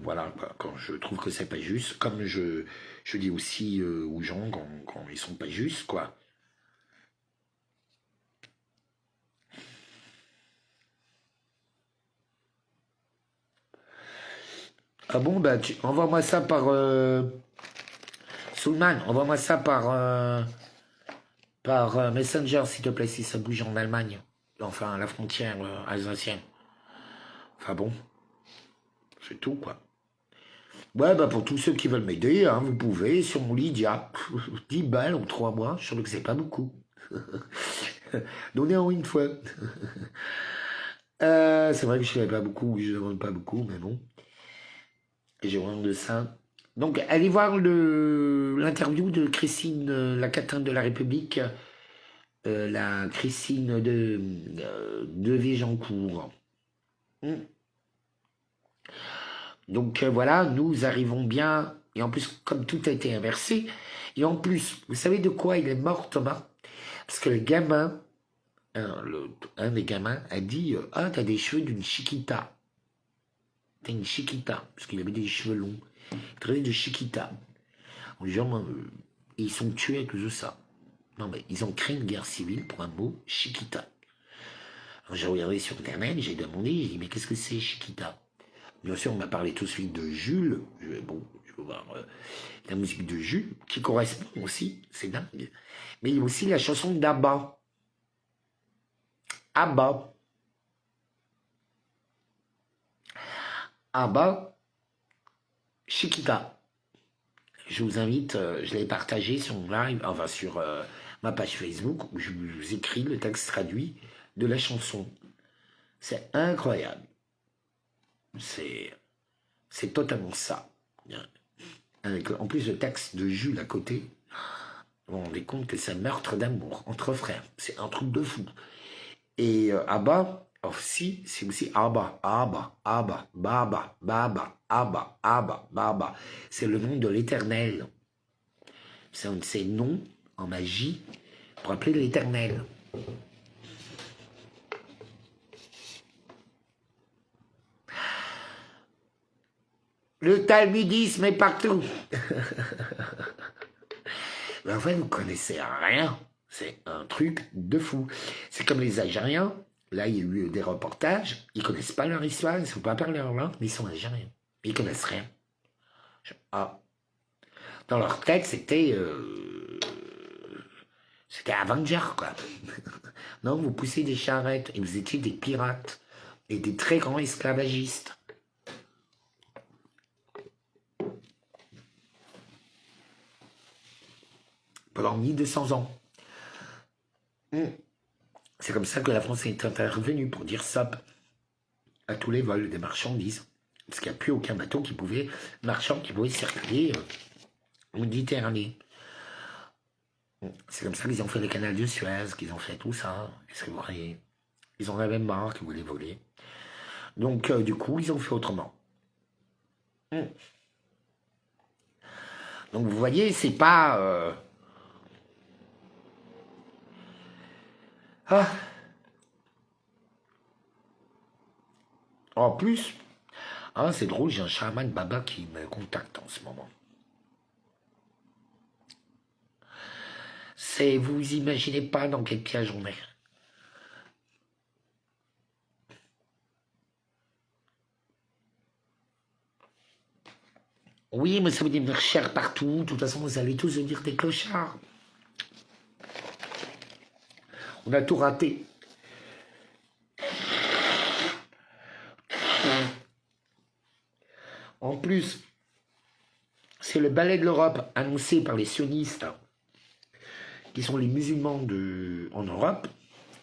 voilà, quand je trouve que c'est pas juste, comme je dis aussi aux gens quand ils sont pas justes, quoi. Ah bon, bah envoie-moi ça par Soulman, envoie-moi ça par Messenger, s'il te plaît, si ça bouge en Allemagne. Enfin, à la frontière alsacienne. Enfin bon, c'est tout, quoi. Ouais, bah pour tous ceux qui veulent m'aider, hein, vous pouvez, sur mon Lydia. 10 balles en 3 mois, je trouve que c'est pas beaucoup. Donnez en une fois. C'est vrai que je ne pas beaucoup, je ne demande pas beaucoup, mais bon. J'ai vraiment de ça. Donc, allez voir l'interview de Christine, la Catin de la République, la Christine de Végencourt. Donc voilà, nous arrivons bien, et en plus, comme tout a été inversé, et en plus, vous savez de quoi il est mort, Thomas? Parce que le gamin, un des gamins a dit ah, t'as des cheveux d'une Chiquita. T'as une Chiquita, parce qu'il avait des cheveux longs. Il traité de Chiquita. En disant, ils sont tués à cause de ça. Non, mais ils ont créé une guerre civile pour un mot Chiquita. Alors j'ai regardé sur Internet, j'ai demandé, j'ai dit, mais qu'est-ce que c'est Chiquita? Bien sûr, on m'a parlé tout de suite de Jules. Je vais voir la musique de Jules, qui correspond aussi, c'est dingue. Mais il y a aussi la chanson d'Abba. Abba. Abba, Chiquita. Je vous invite, je l'ai partagé sur mon live, enfin sur ma page Facebook, où je vous écris le texte traduit de la chanson. C'est incroyable. C'est totalement ça. Avec, en plus, le texte de Jules à côté, vous vous rendez compte que c'est un meurtre d'amour entre frères. C'est un truc de fou. Et Abba, aussi, c'est aussi Abba, Abba, Abba, Baba, Baba, Abba, Abba, Baba. C'est le nom de l'Éternel. C'est un de ces noms en magie pour appeler l'Éternel. Le talmudisme est partout. Mais en fait, vous connaissez rien. C'est un truc de fou. C'est comme les Algériens. Là, il y a eu des reportages. Ils connaissent pas leur histoire. Ils ne sont pas parler leur langue, mais ils sont Algériens. Ils connaissent rien. Ah. Dans leur tête, c'était C'était Avenger, quoi. Non, vous poussez des charrettes et vous étiez des pirates et des très grands esclavagistes. Pendant 1200 ans. C'est comme ça que la France est intervenue pour dire stop à tous les vols des marchandises. Parce qu'il n'y a plus aucun bateau marchand qui pouvait circuler en Méditerranée. C'est comme ça qu'ils ont fait le canal de Suez, qu'ils ont fait tout ça. Qu'est-ce que vous croyez? Ils en avaient marre qu'ils voulaient voler. Donc, du coup, ils ont fait autrement. Donc, vous voyez, c'est pas... En plus, c'est drôle, j'ai un chaman baba qui me contacte en ce moment. Vous imaginez pas dans quel piège on est. Oui, mais ça veut devenir cher partout. De toute façon, vous allez tous devenir des clochards. On a tout raté. En plus, c'est le ballet de l'Europe annoncé par les sionistes, qui sont les musulmans en Europe,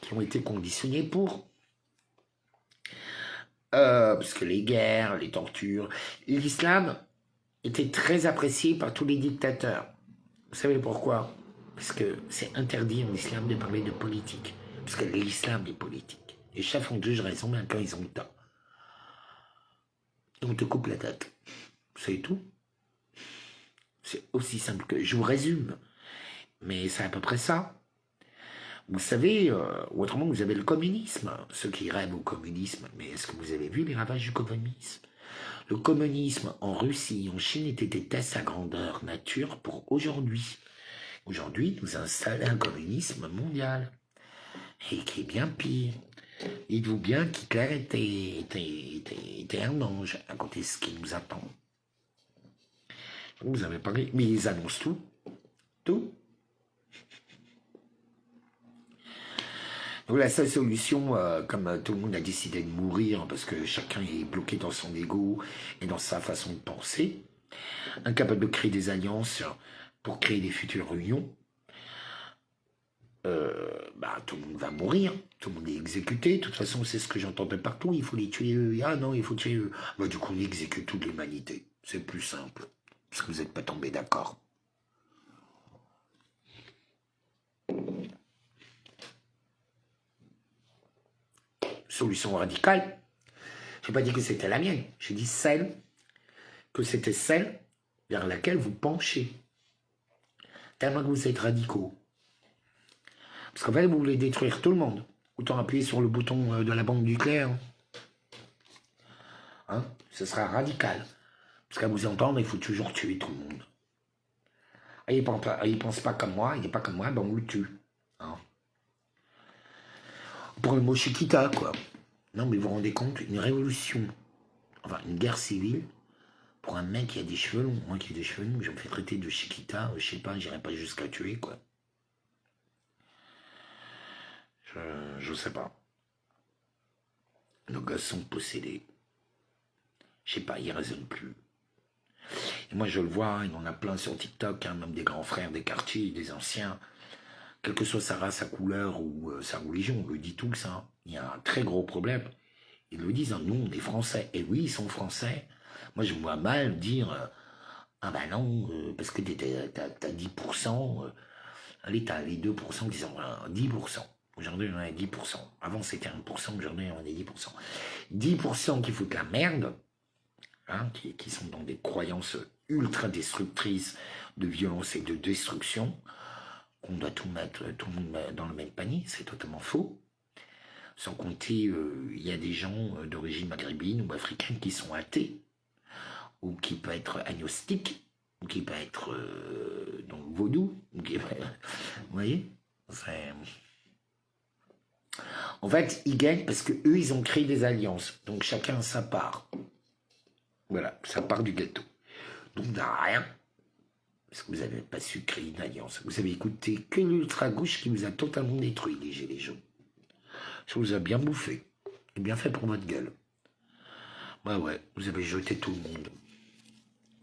qui ont été conditionnés pour... parce que les guerres, les tortures... L'islam était très apprécié par tous les dictateurs. Vous savez pourquoi? Parce que c'est interdit en islam de parler de politique. Parce que l'islam est politique. Et chaque fois que je raison, même quand ils ont tort. Et on te coupe la tête. C'est tout. C'est aussi simple que... Je vous résume. Mais c'est à peu près ça. Vous savez, ou autrement, vous avez le communisme. Ceux qui rêvent au communisme. Mais est-ce que vous avez vu les ravages du communisme? Le communisme en Russie, en Chine était des tests à grandeur nature pour aujourd'hui. Aujourd'hui, nous installons un communisme mondial. Et qui est bien pire. Dites-vous bien qu'Hitler était un ange à côté de ce qui nous attend. Vous avez parlé, mais ils annoncent tout. Tout. Donc la seule solution, comme tout le monde a décidé de mourir parce que chacun est bloqué dans son ego et dans sa façon de penser, incapable de créer des alliances pour créer des futures unions, tout le monde va mourir, tout le monde est exécuté. De toute façon, c'est ce que j'entends de partout, il faut les tuer eux. Ah non, il faut tuer eux. Du coup, on exécute toute l'humanité. C'est plus simple, parce que vous n'êtes pas tombés d'accord. Solution radicale. Je n'ai pas dit que c'était la mienne. J'ai dit c'était celle vers laquelle vous penchez. Tellement que vous êtes radicaux. Parce qu'en fait, vous voulez détruire tout le monde. Autant appuyer sur le bouton de la bombe nucléaire. Ce sera radical. Parce qu'à vous entendre, il faut toujours tuer tout le monde. Il ne pense pas comme moi, il n'est pas comme moi, on le tue. Pour le mot Chiquita, quoi. Non, mais vous vous rendez compte, une révolution, enfin une guerre civile, pour un mec qui a des cheveux longs, moi qui ai des cheveux longs, je me fais traiter de Chiquita, je sais pas, j'irai pas jusqu'à tuer, quoi. Je sais pas. Nos gosses sont possédés. Je sais pas, ils raisonnent plus. Et moi, je le vois, il y en a plein sur TikTok, même des grands frères des quartiers, des anciens, quelle que soit sa race, sa couleur ou sa religion, on le dit tous, il y a un très gros problème. Ils le disent, nous, on est français. Et oui, ils sont français. Moi, je me vois mal dire, non, parce que t'as 10%, allez, t'as les 2% qui sont 10%. Aujourd'hui, on est à 10%. Avant, c'était 1%, aujourd'hui, on est 10%. 10% qui foutent la merde, qui sont dans des croyances ultra destructrices de violence et de destruction, qu'on doit tout le monde dans le même panier, c'est totalement faux. Sans compter, il y a des gens d'origine maghrébine ou africaine qui sont athées, ou qui peuvent être agnostiques, ou qui peuvent être vaudou. Vous voyez, en fait, ils gagnent parce qu'eux, ils ont créé des alliances. Donc chacun a sa part. Voilà, sa part du gâteau. Donc, rien. parce que vous n'avez pas su créer une alliance. Vous avez écouté que l'ultra-gauche qui vous a totalement détruit, les gilets jaunes. Ça vous a bien bouffé. Et bien fait pour votre gueule. Ouais, vous avez jeté tout le monde.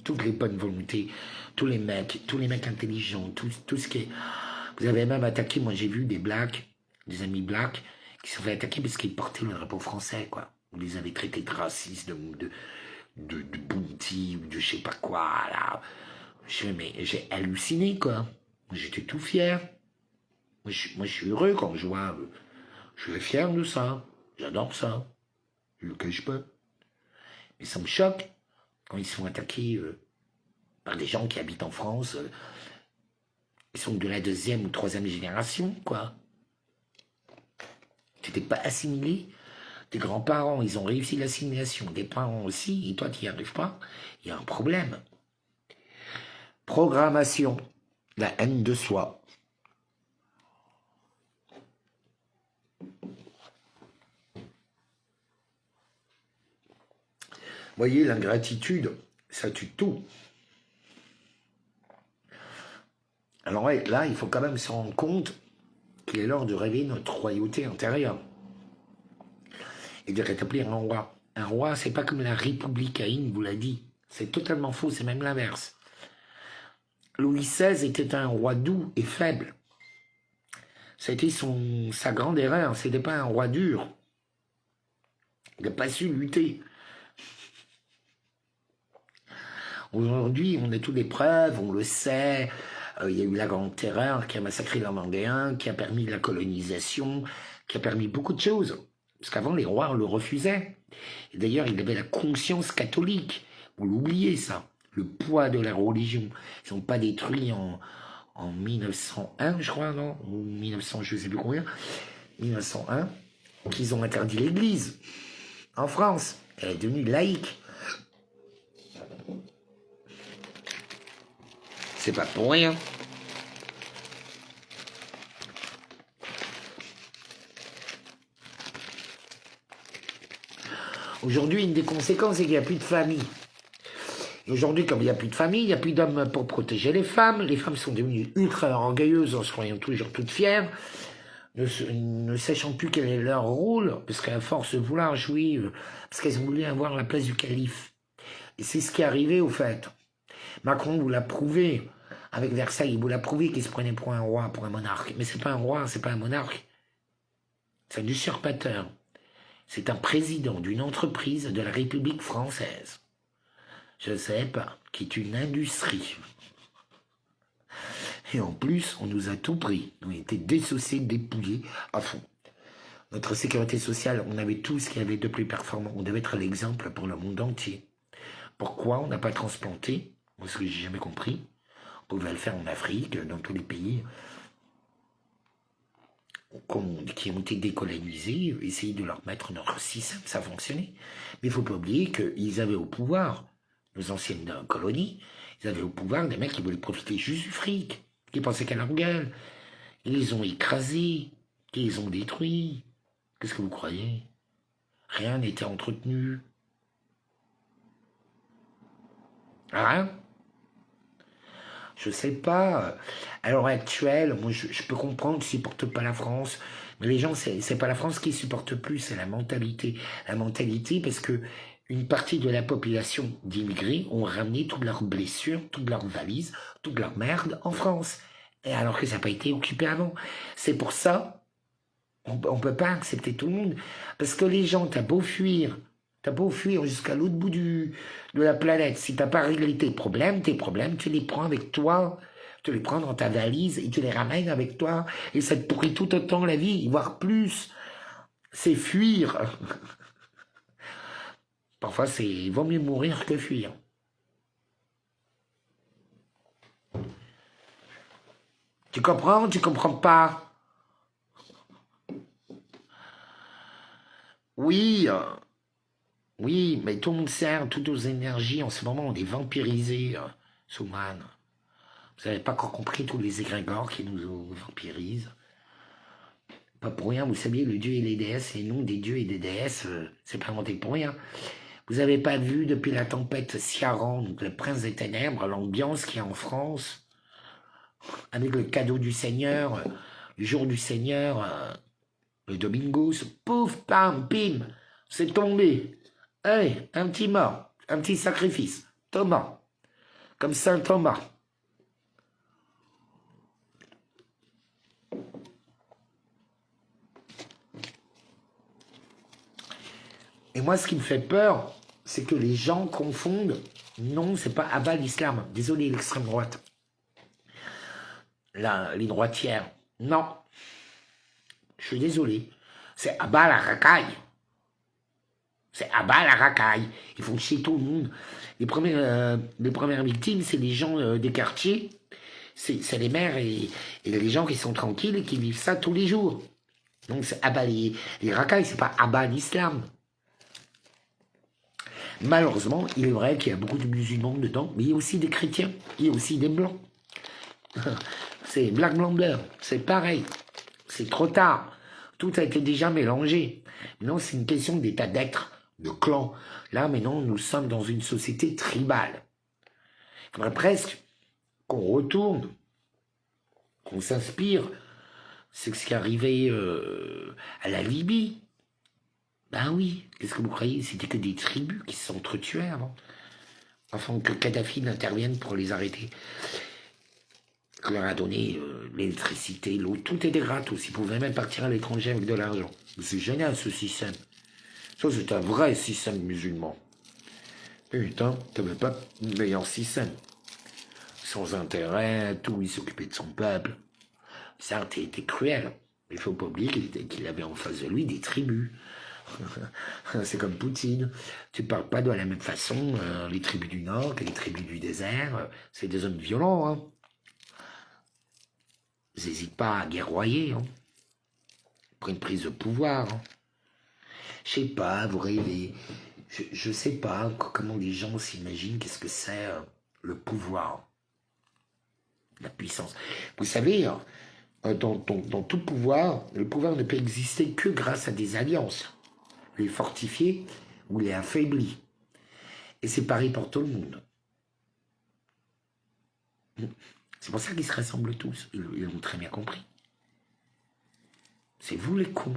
Toutes les bonnes volontés, tous les mecs intelligents, tout ce qui est... Vous avez même attaqué, moi j'ai vu des blacks, des amis blacks, qui se sont fait attaquer parce qu'ils portaient le drapeau français, quoi. Vous les avez traités de racistes, de bounty, ou de je sais pas quoi, là. Mais j'ai halluciné, quoi. J'étais tout fier. Moi, je suis heureux quand je vois... je suis fier de ça. J'adore ça. Je le cache pas. Mais ça me choque quand ils sont attaqués par des gens qui habitent en France. Ils sont de la 2e ou 3e génération, quoi. Tu n'étais pas assimilé. Tes grands-parents, ils ont réussi l'assimilation. Des parents aussi, et toi, tu n'y arrives pas. Il y a un problème. Programmation. La haine de soi. Voyez, l'ingratitude, ça tue tout. Alors là, il faut quand même se rendre compte qu'il est l'heure de réveiller notre royauté intérieure et de rétablir un roi. Un roi, c'est pas comme la républicaine vous l'a dit. C'est totalement faux, c'est même l'inverse. Louis XVI était un roi doux et faible. C'était sa grande erreur, c'était pas un roi dur. Il n'a pas su lutter. Aujourd'hui, on a toutes les preuves, on le sait. Il y a eu la Grande Terreur qui a massacré les Vendéens, qui a permis la colonisation, qui a permis beaucoup de choses. Parce qu'avant, les rois le refusaient. Et d'ailleurs, il avait la conscience catholique. Vous l'oubliez, ça. Le poids de la religion. Ils n'ont pas détruit en 1901, je crois, non? Ou 1900, je ne sais plus combien. 1901, qu'ils ont interdit l'Église. En France. Elle est devenue laïque. C'est pas pour rien. Aujourd'hui, une des conséquences, c'est qu'il n'y a plus de famille. Et aujourd'hui, comme il n'y a plus de famille, il n'y a plus d'hommes pour protéger les femmes. Les femmes sont devenues ultra orgueilleuses en se croyant toujours toutes fières, ne sachant plus quel est leur rôle, parce qu'à force de vouloir jouer, parce qu'elles ont voulu avoir la place du calife. Et c'est ce qui est arrivé, au fait. Macron vous l'a prouvé. Avec Versailles, il vous l'a prouvé qu'il se prenait pour un roi, pour un monarque. Mais c'est pas un roi, c'est pas un monarque. C'est un usurpateur. C'est un président d'une entreprise de la République française. Je ne sais pas, qui est une industrie. Et en plus, on nous a tout pris. On a été désociés, dépouillés à fond. Notre sécurité sociale, on avait tout ce qu'il y avait de plus performant. On devait être l'exemple pour le monde entier. Pourquoi on n'a pas transplanté? Moi, ce que j'ai jamais compris. On pouvait le faire en Afrique, dans tous les pays qui ont été décolonisés, essayer de leur mettre notre système, ça fonctionnait. Mais il ne faut pas oublier qu'ils avaient au pouvoir, nos anciennes colonies, ils avaient au pouvoir des mecs qui voulaient profiter juste du fric, qui pensaient qu'à leur gueule. Ils les ont écrasés, ils les ont détruits. Qu'est-ce que vous croyez? Rien n'était entretenu. Rien. Je sais pas. À l'heure actuelle, moi, je peux comprendre qu'ils ne supportent pas la France. Mais les gens, c'est pas la France qui ne supporte plus, c'est la mentalité. La mentalité, parce que une partie de la population d'immigrés ont ramené toutes leurs blessures, toutes leurs valises, toute leur merde en France. Et alors que ça n'a pas été occupé avant. C'est pour ça, on ne peut pas accepter tout le monde. Parce que les gens, t'as beau fuir jusqu'à l'autre bout de la planète. Si t'as pas réglé tes problèmes, tu les prends avec toi. Tu les prends dans ta valise et tu les ramènes avec toi. Et ça te pourrit tout autant la vie, voire plus. C'est fuir. Parfois, il vaut mieux mourir que fuir. Tu comprends ou tu comprends pas? Oui. Oui, mais tout le monde sert, toutes nos énergies, en ce moment, on est vampirisés, Souman. Vous n'avez pas encore compris tous les égrégores qui nous vampirisent. Pas pour rien, vous saviez, le dieu et les déesses, et non des dieux et des déesses, c'est pas inventé pour rien. Vous avez pas vu depuis la tempête Ciaran, donc le prince des ténèbres, l'ambiance qu'il y a en France, avec le cadeau du Seigneur, le jour du Seigneur, le Domingos, pouf, pam, pim, c'est tombé. Hey, un petit mort, un petit sacrifice. Thomas, comme Saint Thomas. Et moi, ce qui me fait peur, c'est que les gens confondent. Non, c'est pas abat l'islam. Désolé, l'extrême droite. Là, les droitières. Non. Je suis désolé. C'est abat la racaille. C'est abat la racaille. Ils font chier tout le monde. Les premières victimes, c'est les gens des quartiers. C'est les mères et les gens qui sont tranquilles et qui vivent ça tous les jours. Donc, c'est abat les racailles, c'est pas abat l'islam. Malheureusement, il est vrai qu'il y a beaucoup de musulmans dedans, mais il y a aussi des chrétiens, il y a aussi des blancs. C'est black, blanc, bleu, c'est pareil. C'est trop tard. Tout a été déjà mélangé. Maintenant, c'est une question d'état d'être, de clan. Là, maintenant, nous sommes dans une société tribale. Il faudrait presque qu'on retourne, qu'on s'inspire. C'est ce qui est arrivé à la Libye. Ben oui, qu'est-ce que vous croyez? C'était que des tribus qui s'entretuaient avant. Afin que Kadhafi n'intervienne pour les arrêter. Il leur a donné l'électricité, l'eau, tout était gratos. Ils pouvaient même partir à l'étranger avec de l'argent. C'est génial ce système. Ça, c'est un vrai système musulman. Putain, t'avais pas de meilleur système. Sans intérêt, tout, il s'occupait de son peuple. Certes, il était cruel. Il faut pas oublier qu'il avait en face de lui des tribus. C'est comme Poutine. Tu parles pas de la même façon les tribus du Nord que les tribus du désert. C'est des hommes violents. Hein. Ils n'hésitent pas à guerroyer. Hein. Pour une prise de pouvoir. Hein. Je sais pas, vous rêvez. Je sais pas comment les gens s'imaginent qu'est-ce que c'est le pouvoir. La puissance. Vous savez, dans tout pouvoir, le pouvoir ne peut exister que grâce à des alliances. Les fortifier ou les affaiblir. Et c'est pareil pour tout le monde. C'est pour ça qu'ils se rassemblent tous. Ils l'ont très bien compris. C'est vous les cons.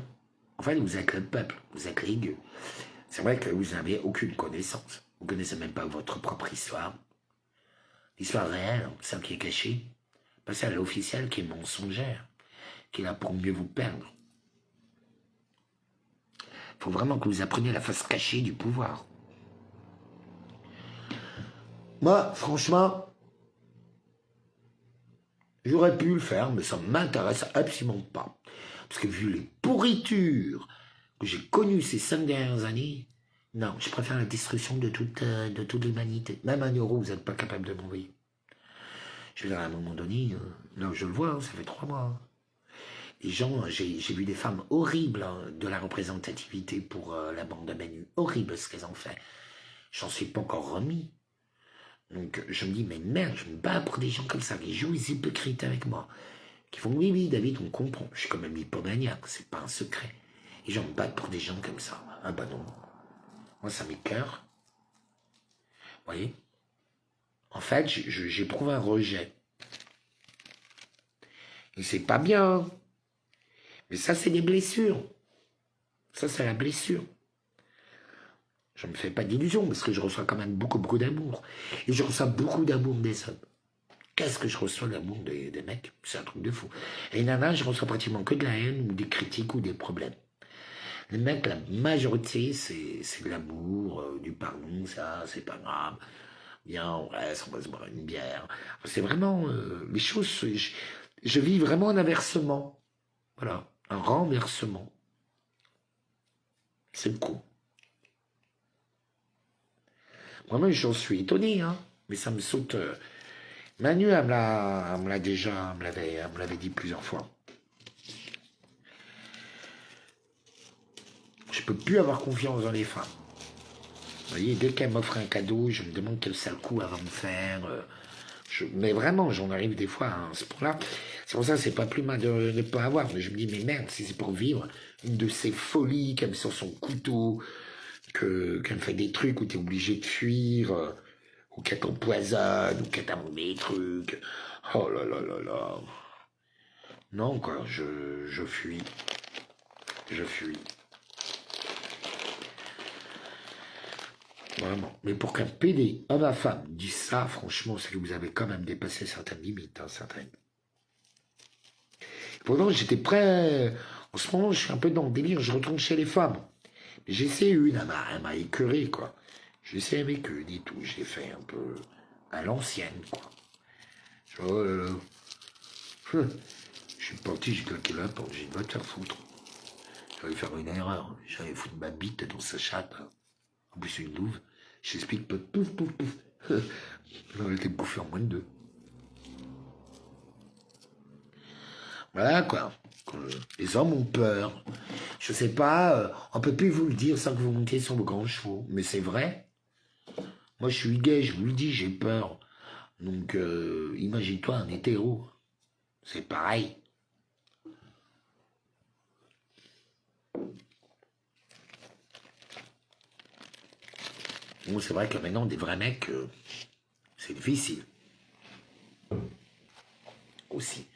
En fait, vous êtes le peuple, vous êtes les gueux. C'est vrai que vous n'avez aucune connaissance. Vous ne connaissez même pas votre propre histoire. L'histoire réelle, celle qui est cachée, pas celle officielle qui est mensongère, qui est là pour mieux vous perdre. Il faut vraiment que vous appreniez la face cachée du pouvoir. Moi, franchement, j'aurais pu le faire, mais ça ne m'intéresse absolument pas. Parce que vu les pourritures que j'ai connues ces 5 dernières années, non, je préfère la destruction de toute l'humanité. Même un euro, vous n'êtes pas capable de m'envoyer. Je veux dire, à un moment donné, là je le vois, hein, ça fait 3 mois. Hein. Les gens, j'ai vu des femmes horribles hein, de la représentativité pour la bande de Manu. Horrible ce qu'elles ont fait. J'en suis pas encore remis. Donc je me dis, mais merde, je me bats pour des gens comme ça, qui jouent les hypocrites avec moi. Qui font, oui, oui, David, on comprend. Je suis quand même hypomaniaque, c'est pas un secret. Et j'en me bats pour des gens comme ça. Ah bah non. Moi, ça m'écoeure. Vous voyez? En fait, j'éprouve un rejet. Et c'est pas bien. Mais ça, c'est des blessures. Ça, c'est la blessure. Je ne me fais pas d'illusions, parce que je reçois quand même beaucoup, beaucoup d'amour. Et je reçois beaucoup d'amour des hommes. Qu'est-ce que je reçois d'amour des mecs? C'est un truc de fou. Et les nanas, je reçois pratiquement que de la haine, ou des critiques, ou des problèmes. Les mecs, la majorité, c'est de l'amour, du pardon, ça, c'est pas grave. Viens, on reste, on va se boire une bière. C'est vraiment les choses. Je vis vraiment un inversement. Voilà, un renversement. C'est cool. Moi-même, j'en suis étonné, hein. Mais ça me saute. Manu, elle me l'avait dit plusieurs fois. Je peux plus avoir confiance dans les femmes. Vous voyez, dès qu'elle m'offre un cadeau, je me demande quel sale coup elle va me faire. Mais vraiment, j'en arrive des fois à ce point-là. C'est pour ça que c'est pas plus mal de ne pas avoir. Mais je me dis, mais merde, si c'est pour vivre une de ces folies qu'elle met sur son couteau, qu'elle fait des trucs où t'es obligé de fuir, ou qu'elle t'empoisonne, ou qu'elle t'a montré des trucs. Oh là là là là. Non, quoi, je fuis. Je fuis. Vraiment. Mais pour qu'un PD, homme à femme, dise ça, franchement, c'est que vous avez quand même dépassé certaines limites, hein, certaines. Pourtant, j'étais prêt. En ce moment, je suis un peu dans le délire, je retourne chez les femmes. Mais j'essaie une, elle m'a écœuré, quoi. J'essaie avec une et tout, j'ai fait un peu à l'ancienne, quoi. Oh là là. Je suis parti, j'ai claqué la porte, j'ai dit, va te faire foutre. J'allais faire une erreur, j'allais foutre ma bite dans sa chatte. En plus, c'est une louve. J'explique pas, pouf, pouf, pouf. J'aurais été bouffé en moins de 2. Voilà, quoi. Les hommes ont peur. Je sais pas, on peut plus vous le dire sans que vous montiez sur vos grands chevaux. Mais c'est vrai. Moi, je suis gay, je vous le dis, j'ai peur. Donc, imagine-toi un hétéro. C'est pareil. Bon, c'est vrai que maintenant, des vrais mecs, c'est difficile. Aussi.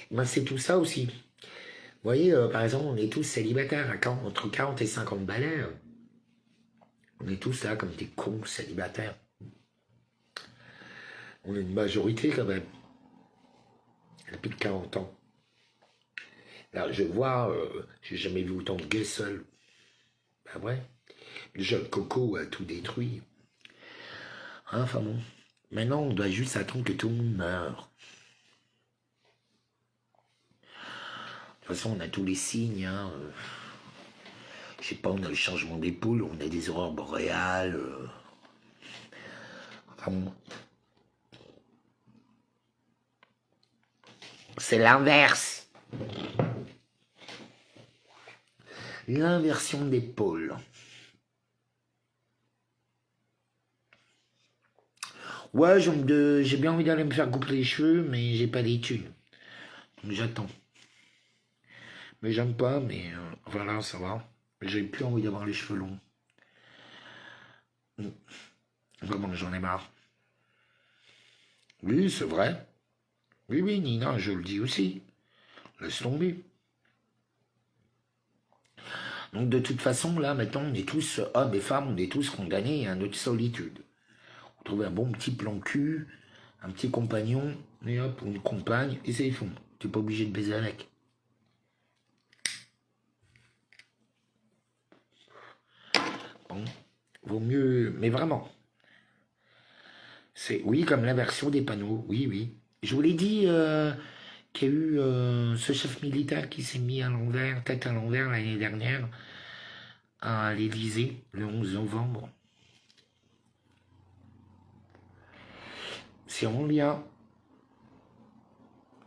Ben, c'est tout ça aussi. Vous voyez, par exemple, on est tous célibataires entre 40 et 50 balais. On est tous là comme des cons célibataires. On est une majorité quand même. Il y a plus de 40 ans. Là, je vois, j'ai jamais vu autant de gays seuls. Ben ouais. Le jeune Coco a tout détruit. Hein, enfin bon. Maintenant, on doit juste attendre que tout le monde meure. De toute façon, on a tous les signes. Hein. Je sais pas, on a le changement d'épaule, on a des aurores boréales. Enfin bon. C'est l'inverse. L'inversion des pôles. Ouais, j'ai bien envie d'aller me faire couper les cheveux, mais j'ai pas les thunes. Donc j'attends. Mais j'aime pas, mais voilà, ça va. J'ai plus envie d'avoir les cheveux longs. Vraiment, j'en ai marre. Oui, c'est vrai. Oui, oui, Nina, je le dis aussi. Laisse tomber. Donc de toute façon, là, maintenant, on est tous, hommes et femmes, on est tous condamnés à notre solitude. On trouve un bon petit plan cul, un petit compagnon, et hop, une compagne, et c'est fond. Tu n'es pas obligé de baiser avec. Bon, vaut mieux, mais vraiment. C'est, oui, comme l'inversion des panneaux, oui, oui. Je vous l'ai dit qu'il y a eu ce chef militaire qui s'est mis à l'envers, tête à l'envers l'année dernière, à l'Élysée, le 11 novembre. C'est en lien.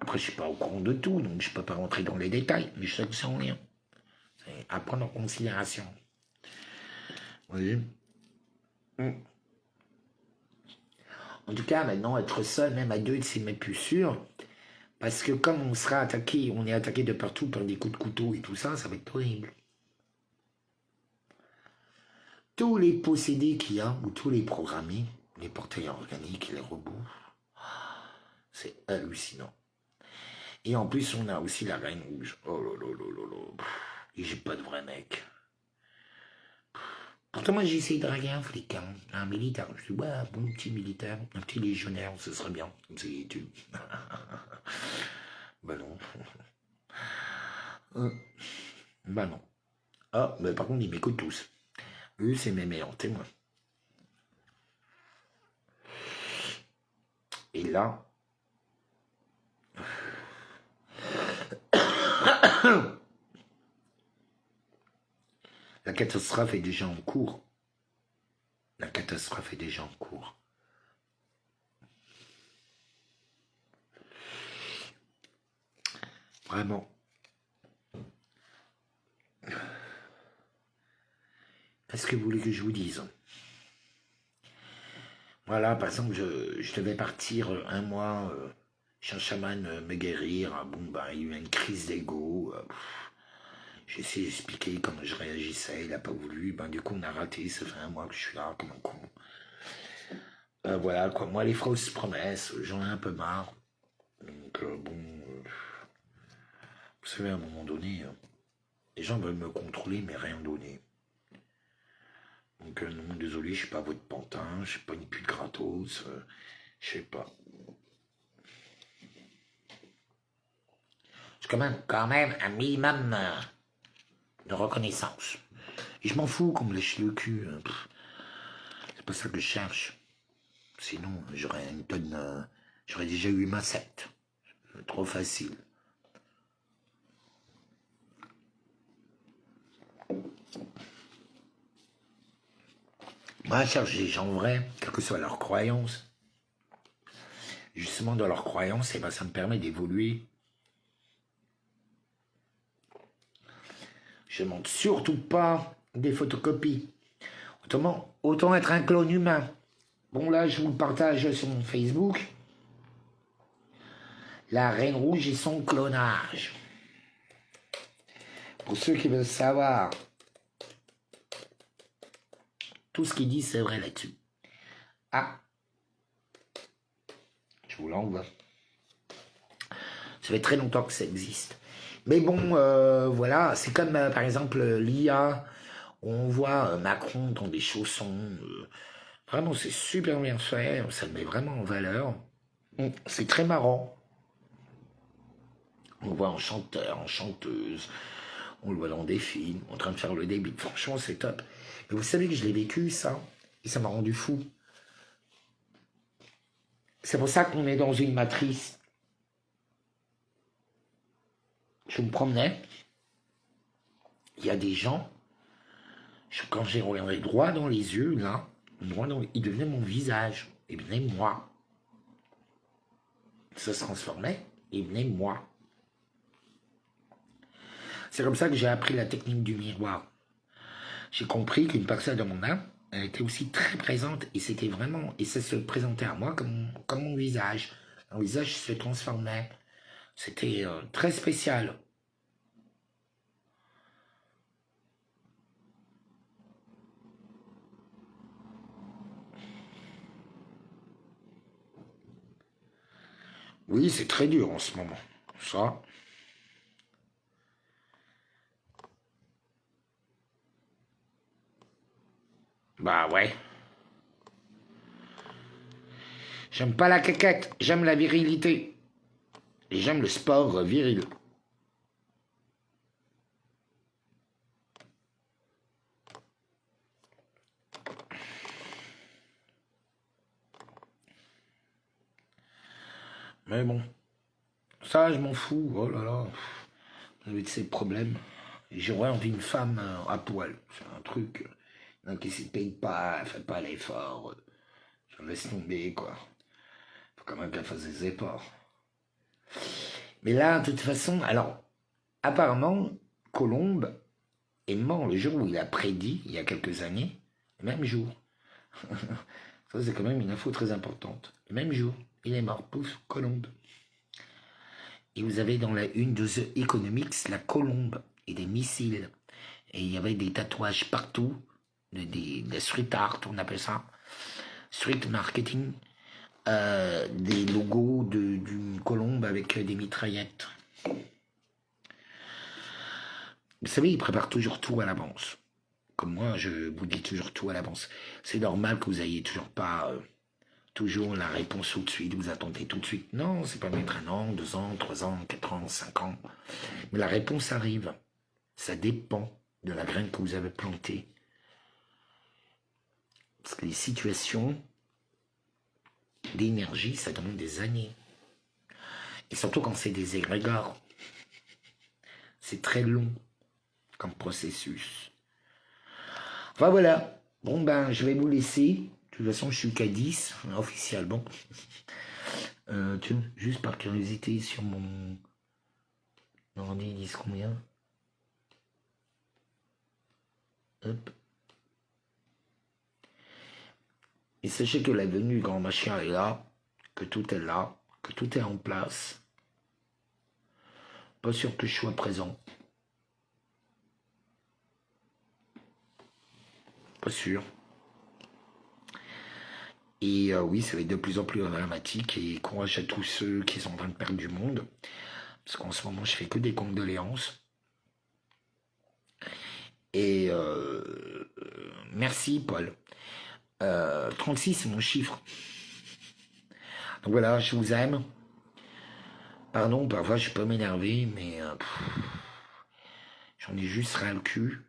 Après, je ne suis pas au courant de tout, donc je ne peux pas rentrer dans les détails, mais je sais que c'est en lien. C'est à prendre en considération. Vous voyez. En tout cas, maintenant, être seul, même à deux, c'est même plus sûr. Parce que comme on sera attaqué, on est attaqué de partout par des coups de couteau et tout ça, ça va être horrible. Tous les possédés qu'il y a, ou tous les programmés, les portails organiques, les robots, c'est hallucinant. Et en plus, on a aussi la Reine Rouge. Oh là là là là là. Et j'ai pas de vrai mec. Pourtant, moi, j'ai essayé de draguer un flic, hein, un militaire. Je dis, ouais, bon petit militaire, un petit légionnaire, ce serait bien. Comme ça, tu. Bah non. Bah non. Ah, mais par contre, ils m'écoutent tous. Eux, c'est mes meilleurs témoins. Et là. La catastrophe est déjà en cours. La catastrophe est déjà en cours. Vraiment. Qu'est-ce que vous voulez que je vous dise? Voilà, par exemple, je devais partir un mois chez un chaman me guérir. Bon, bah, il y a eu une crise d'ego. J'ai essayé d'expliquer comment je réagissais, il n'a pas voulu. Ben, du coup, on a raté. Ça fait 1 mois que je suis là, comme un con. Voilà, quoi. Moi, les fausses promesses, j'en ai un peu marre. Donc, bon, vous savez, à un moment donné, les gens veulent me contrôler, mais rien donner. Donc, non, désolé, je suis pas votre pantin, je suis pas une pute gratos, je sais pas. C'est quand même un minimum de reconnaissance. Et je m'en fous qu'on me lèche le cul. C'est pas ça que je cherche. Sinon, j'aurais une tonne. J'aurais déjà eu ma secte. Trop facile. Moi, je cherche des gens vrais, quelle que soit leur croyance. Justement, dans leur croyance, ben, ça me permet d'évoluer. Je ne montre surtout pas des photocopies. Autant être un clone humain. Bon, là, je vous le partage sur mon Facebook. La Reine Rouge et son clonage. Pour ceux qui veulent savoir, tout ce qu'il dit, c'est vrai là-dessus. Ah, je vous l'envoie. Ça fait très longtemps que ça existe. Mais bon, voilà, c'est comme par exemple l'IA. On voit Macron dans des chaussons. Vraiment, c'est super bien fait. Ça le met vraiment en valeur. C'est très marrant. On le voit en chanteur, en chanteuse. On le voit dans des films, en train de faire le débit. Franchement, c'est top. Mais vous savez que je l'ai vécu, ça. Et ça m'a rendu fou. C'est pour ça qu'on est dans une matrice. Je me promenais. Il y a des gens, quand j'ai regardé droit dans les yeux, là, il devenait mon visage. Il devenait moi. Ça se transformait, il devenait moi. C'est comme ça que j'ai appris la technique du miroir. J'ai compris qu'une personne de mon âme, elle était aussi très présente et c'était vraiment, et ça se présentait à moi comme mon visage. Mon visage se transformait. C'était très spécial. Oui, c'est très dur en ce moment. Ça. Bah ouais. J'aime pas la caquette, j'aime la virilité. Et j'aime le sport viril. Mais bon, ça je m'en fous, oh là là. Avec ces problèmes. J'aurais envie d'une femme à poil. C'est un truc qui ne s'y paye pas, elle fait pas l'effort. Je laisse tomber, quoi. Faut quand même qu'elle fasse des efforts. Mais là, de toute façon, alors, apparemment, Colombe est mort le jour où il a prédit, il y a quelques années, le même jour. Ça, c'est quand même une info très importante. Le même jour, il est mort, pouf, Colombe. Et vous avez dans la une de The Economics la colombe et des missiles. Et il y avait des tatouages partout, de street art, on appelle ça, street marketing, des logos d'une colombe avec des mitraillettes. Vous savez, ils préparent toujours tout à l'avance. Comme moi, je vous dis toujours tout à l'avance. C'est normal que vous n'ayez toujours pas toujours la réponse tout de suite, vous attendez tout de suite. Non, c'est pas mettre 1 an, 2 ans, 3 ans, 4 ans, 5 ans. Mais la réponse arrive. Ça dépend de la graine que vous avez plantée. Parce que les situations d'énergie, ça demande des années. Et surtout quand c'est des égrégores. C'est très long comme processus. Enfin voilà. Bon ben, je vais vous laisser. De toute façon, je suis qu'à 10, officiellement. Tiens, juste par curiosité, sur mon ordi, ils disent combien? Hop. Et sachez que la venue du grand machin est là, que tout est là, que tout est en place. Pas sûr que je sois présent. Pas sûr. Et oui, ça va être de plus en plus dramatique et courage à tous ceux qui sont en train de perdre du monde. Parce qu'en ce moment, je fais que des condoléances. Et merci, Paul. 36, c'est mon chiffre. Donc voilà, je vous aime. Pardon, parfois je peux m'énerver, mais j'en ai juste ras le cul.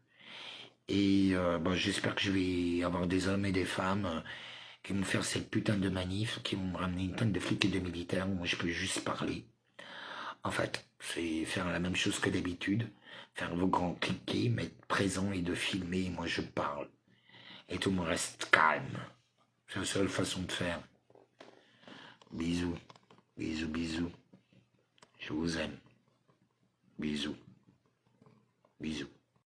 Et bon, j'espère que je vais avoir des hommes et des femmes qui vont faire cette putain de manif, qui vont me ramener une tonne de flics et de militaires où moi je peux juste parler. En fait, c'est faire la même chose que d'habitude, faire vos grands cliquets, mettre présent et de filmer, et moi je parle. Et tout le monde reste calme. C'est la seule façon de faire. Bisous, bisous, bisous. Je vous aime. Bisous, bisous.